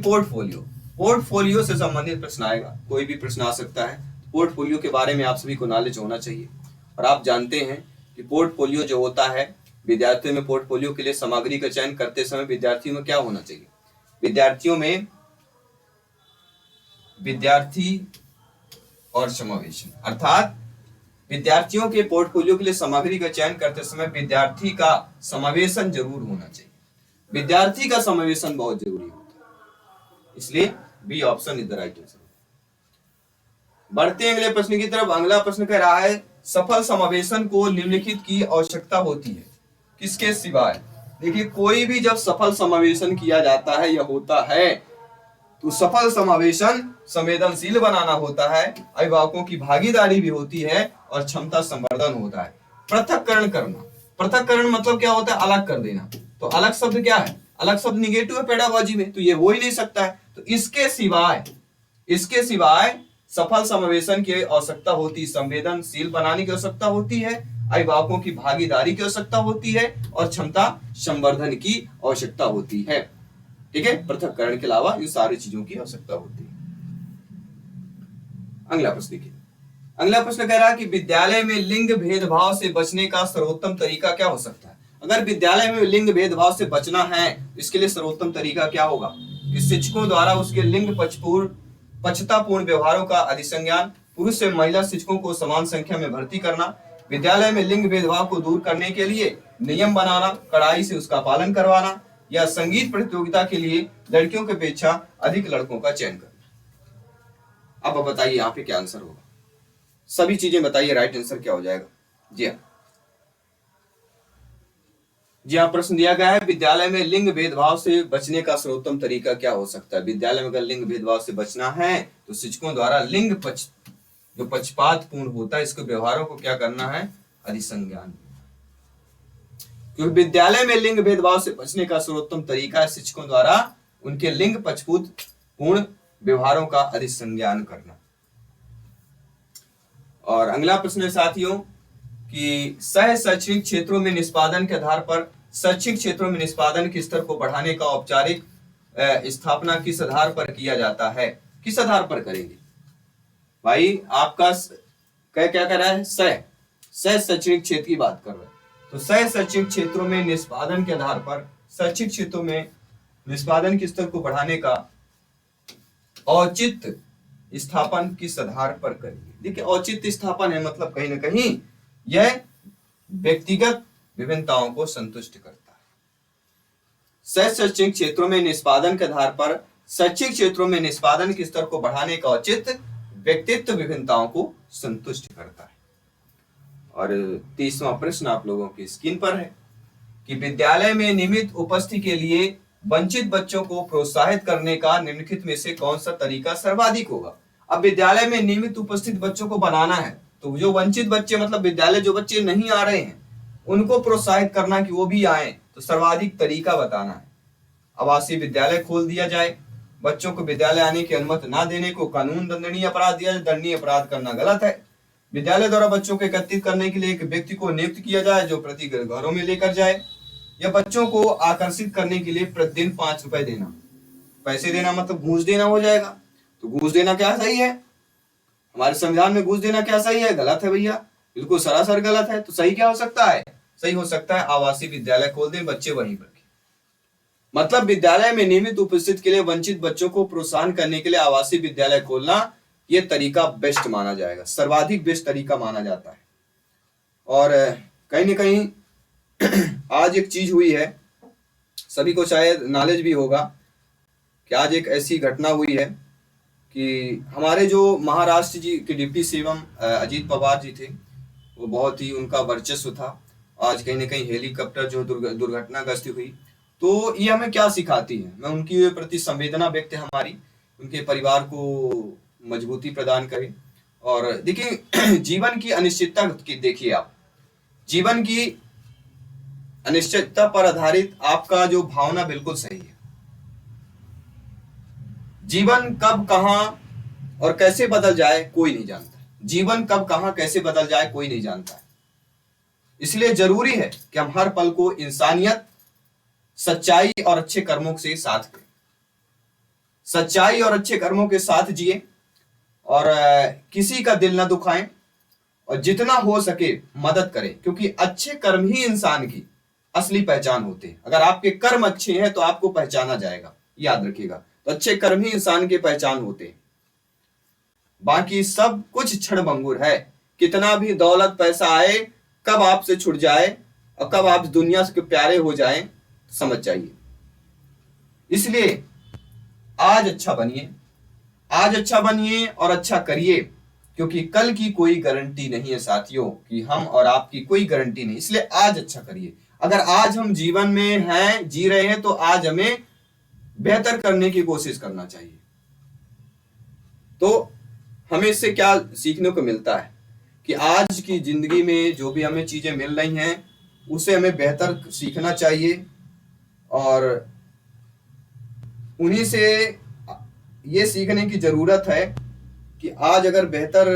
पोर्टफोलियो से संबंधित प्रश्न आएगा, कोई भी प्रश्न आ सकता है। पोर्टफोलियो के बारे में आप सभी को नॉलेज होना चाहिए। और आप जानते हैं कि पोर्टफोलियो जो होता है, विद्यार्थियों में पोर्टफोलियो के लिए सामग्री का चयन करते समय विद्यार्थियों में क्या होना चाहिए? विद्यार्थी और समावेशन, अर्थात विद्यार्थियों के पोर्टफोलियो के लिए सामग्री का चयन करते समय विद्यार्थी का समावेशन जरूर होना चाहिए। विद्यार्थी का समावेशन बहुत जरूरी होता है, इसलिए B option is the right answer. बढ़ते अगले प्रश्न की तरफ। अगला प्रश्न कह रहा है सफल समावेशन को निम्नलिखित की आवश्यकता होती है, किसके सिवाय? देखिए, कोई भी जब सफल समावेशन किया जाता है या होता है तो सफल समावेशन संवेदनशील बनाना होता है, अभिभावकों की भागीदारी भी होती है और क्षमता संवर्धन होता है। पृथक्करण करना, पृथक्करण मतलब क्या होता है? अलग कर देना। तो अलग शब्द क्या है? अलग शब्द निगेटिव है पेडागोजी में, तो ये हो ही नहीं सकता है। तो इसके सिवाय सफल समावेशन की आवश्यकता होती, संवेदनशील बनाने की आवश्यकता होती है, अभिभावकों की भागीदारी की आवश्यकता होती है और क्षमता संवर्धन की आवश्यकता होती है। ठीक है, पृथक्करण के अलावा इन सारी चीजों की आवश्यकता होती है। अगला प्रश्न देखिए। अगला प्रश्न कह रहा है कि विद्यालय में लिंग भेदभाव से बचने का सर्वोत्तम तरीका क्या हो सकता है? अगर विद्यालय में लिंग भेदभाव से बचना है, इसके लिए सर्वोत्तम तरीका क्या होगा? कि शिक्षकों द्वारा उसके लिंग पक्षतापूर्ण व्यवहारों का अधिसंज्ञान, पुरुष से महिला शिक्षकों को समान संख्या में भर्ती करना, विद्यालय में लिंग भेदभाव को दूर करने के लिए नियम बनाना, कड़ाई से उसका पालन करवाना, या संगीत प्रतियोगिता के लिए लड़कियों की अपेक्षा अधिक लड़कों का चयन करना। अब बताइए यहाँ पे क्या आंसर होगा? सभी चीजें बताइए, राइट आंसर क्या हो जाएगा? जी हाँ, प्रश्न दिया गया है विद्यालय में लिंग भेदभाव से बचने का सर्वोत्तम तरीका क्या हो सकता है? विद्यालय में अगर लिंग भेदभाव से बचना है तो शिक्षकों द्वारा जो पक्षपात पूर्ण होता है, इसके व्यवहारों को क्या करना है? अधिसंज्ञान। क्योंकि विद्यालय में लिंग भेदभाव से बचने का सर्वोत्तम तरीका है शिक्षकों द्वारा उनके लिंग पक्षपातपूर्ण व्यवहारों का अधिसंज्ञान करना। और अगला प्रश्न है साथियों कि सह शैक्षणिक क्षेत्रों में निष्पादन के आधार पर शैक्षिक क्षेत्रों में निष्पादन के स्तर को बढ़ाने का औपचारिक स्थापना किस आधार पर किया जाता है? किस आधार पर करेंगे भाई? आपका क्या कर रहा है? सह शैक्षणिक क्षेत्र की बात कर रहा है। तो सह शैक्षणिक क्षेत्रों में निष्पादन के आधार पर शैक्षिक क्षेत्रों में निष्पादन के स्तर को बढ़ाने का औचित्य स्थापन किस आधार पर करेंगे? देखिए, औचित्य स्थापन है मतलब कहीं ना कहीं यह व्यक्तिगत विभिन्नताओं को संतुष्ट करता है। सह शैक्षणिक क्षेत्रों में निष्पादन के आधार पर शैक्षिक क्षेत्रों में निष्पादन के स्तर को बढ़ाने का औचित्य व्यक्तित्व विभिन्नताओं को संतुष्ट करता है। और 30वां प्रश्न आप लोगों की स्क्रीन पर है कि विद्यालय में नियमित उपस्थिति के लिए वंचित बच्चों को प्रोत्साहित करने का निम्नलिखित में से कौन सा तरीका सर्वाधिक होगा? अब विद्यालय में नियमित उपस्थित बच्चों को बनाना है, तो जो वंचित बच्चे मतलब विद्यालय जो बच्चे नहीं आ रहे हैं उनको प्रोत्साहित करना कि वो भी आए, तो सर्वाधिक तरीका बताना है। आवासीय विद्यालय खोल दिया जाए, बच्चों को विद्यालय आने की अनुमति ना देने को कानून दंडनीय अपराध दिया जाए, दंडनीय अपराध करना गलत है। विद्यालय द्वारा बच्चों को एकत्रित करने के लिए एक व्यक्ति को नियुक्त किया जाए जो प्रति घरों में लेकर जाए, या बच्चों को आकर्षित करने के लिए प्रतिदिन 5 रुपए देना। पैसे देना मतलब घूस देना हो जाएगा, तो घूस देना क्या सही है? हमारे संविधान में घूस देना क्या सही है? गलत है भैया, बिल्कुल सरासर गलत है। तो सही क्या हो सकता है? सही हो सकता है आवासीय विद्यालय खोल दें, बच्चे वहीं पर। मतलब विद्यालय में नियमित उपस्थिति के लिए वंचित बच्चों को प्रोत्साहन करने के लिए आवासीय विद्यालय खोलना, यह तरीका बेस्ट माना जाएगा, सर्वाधिक बेस्ट तरीका माना जाता है। और कहीं ना कहीं आज एक चीज हुई है, सभी को शायद नॉलेज भी होगा कि आज एक ऐसी घटना हुई है कि हमारे जो महाराष्ट्र जी के डिप्टी सीएम अजीत पवार जी थे, वो बहुत ही उनका वर्चस्व था। आज कहीं ना कहीं हेलीकॉप्टर जो दुर्घटनाग्रस्त हुई, तो ये हमें क्या सिखाती है? मैं उनकी प्रति संवेदना व्यक्त है हमारी, उनके परिवार को मजबूती प्रदान करें। और देखिए, जीवन की अनिश्चितता की देखिए, आप जीवन की अनिश्चितता पर आधारित आपका जो भावना बिल्कुल सही है। जीवन कब कहां और कैसे बदल जाए कोई नहीं जानता। जीवन कब कहां कैसे बदल जाए कोई नहीं जानता है। इसलिए जरूरी है कि हम हर पल को इंसानियत, सच्चाई और अच्छे कर्मों से साथ करें, सच्चाई और अच्छे कर्मों के साथ जिए और किसी का दिल न दुखाएं और जितना हो सके मदद करें, क्योंकि अच्छे कर्म ही इंसान की असली पहचान होते हैं। अगर आपके कर्म अच्छे हैं तो आपको पहचाना जाएगा, याद रखिएगा। तो अच्छे कर्म ही इंसान की पहचान होते हैं, बाकी सब कुछ क्षणभंगुर है। कितना भी दौलत पैसा आए, कब आपसे छुट जाए और कब आप दुनिया से प्यारे हो जाएं, समझ जाइए। इसलिए आज अच्छा बनिए, आज अच्छा बनिए और अच्छा करिए, क्योंकि कल की कोई गारंटी नहीं है साथियों, कि हम और आपकी कोई गारंटी नहीं। इसलिए आज अच्छा करिए। अगर आज हम जीवन में हैं, जी रहे हैं, तो आज हमें बेहतर करने की कोशिश करना चाहिए। तो हमें इससे क्या सीखने को मिलता है कि आज की जिंदगी में जो भी हमें चीजें मिल रही हैं, उसे हमें बेहतर सीखना चाहिए और उन्हीं से ये सीखने की जरूरत है कि आज अगर बेहतर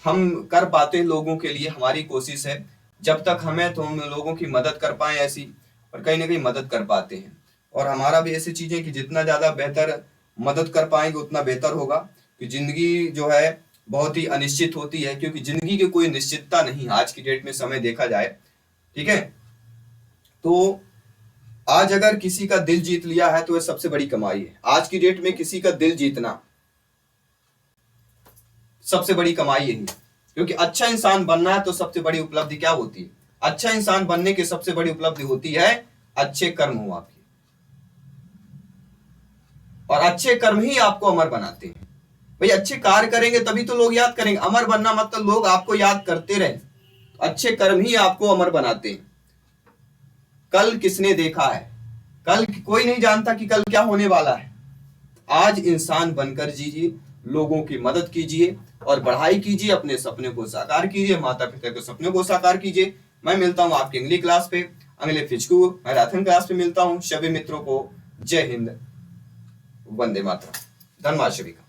हम कर पाते हैं लोगों के लिए, हमारी कोशिश है जब तक हमें तो हम लोगों की मदद कर पाए ऐसी, और कहीं ना कहीं मदद कर पाते हैं। और हमारा भी ऐसी चीजें कि जितना ज्यादा बेहतर मदद कर पाएंगे उतना बेहतर होगा। कि जिंदगी जो है बहुत ही अनिश्चित होती है, क्योंकि जिंदगी की कोई निश्चितता नहीं आज की डेट में, समय देखा जाए, ठीक है। तो आज अगर किसी का दिल जीत लिया है तो यह सबसे बड़ी कमाई है। आज की डेट में किसी का दिल जीतना सबसे बड़ी कमाई यही है, क्योंकि अच्छा इंसान बनना है तो सबसे बड़ी उपलब्धि क्या होती है? अच्छा इंसान बनने की सबसे बड़ी उपलब्धि होती है अच्छे कर्म हो आपके, और अच्छे कर्म ही आपको अमर बनाते हैं। भाई अच्छे कार्य करेंगे तभी तो लोग याद करेंगे। अमर बनना मतलब लोग आपको याद करते रहे। अच्छे कर्म ही आपको अमर बनाते हैं। कल किसने देखा है? कल कोई नहीं जानता कि कल क्या होने वाला है। आज इंसान बनकर जीजिए, लोगों की मदद कीजिए और पढ़ाई कीजिए, अपने सपने को साकार कीजिए, माता पिता के सपने को साकार कीजिए। मैं मिलता हूं आपकी अगली क्लास पे, अगले फिजिक्स मैराथन क्लास पे मिलता हूं। सभी मित्रों को जय हिंद, वंदे मातरम, धन्यवाद सभी का।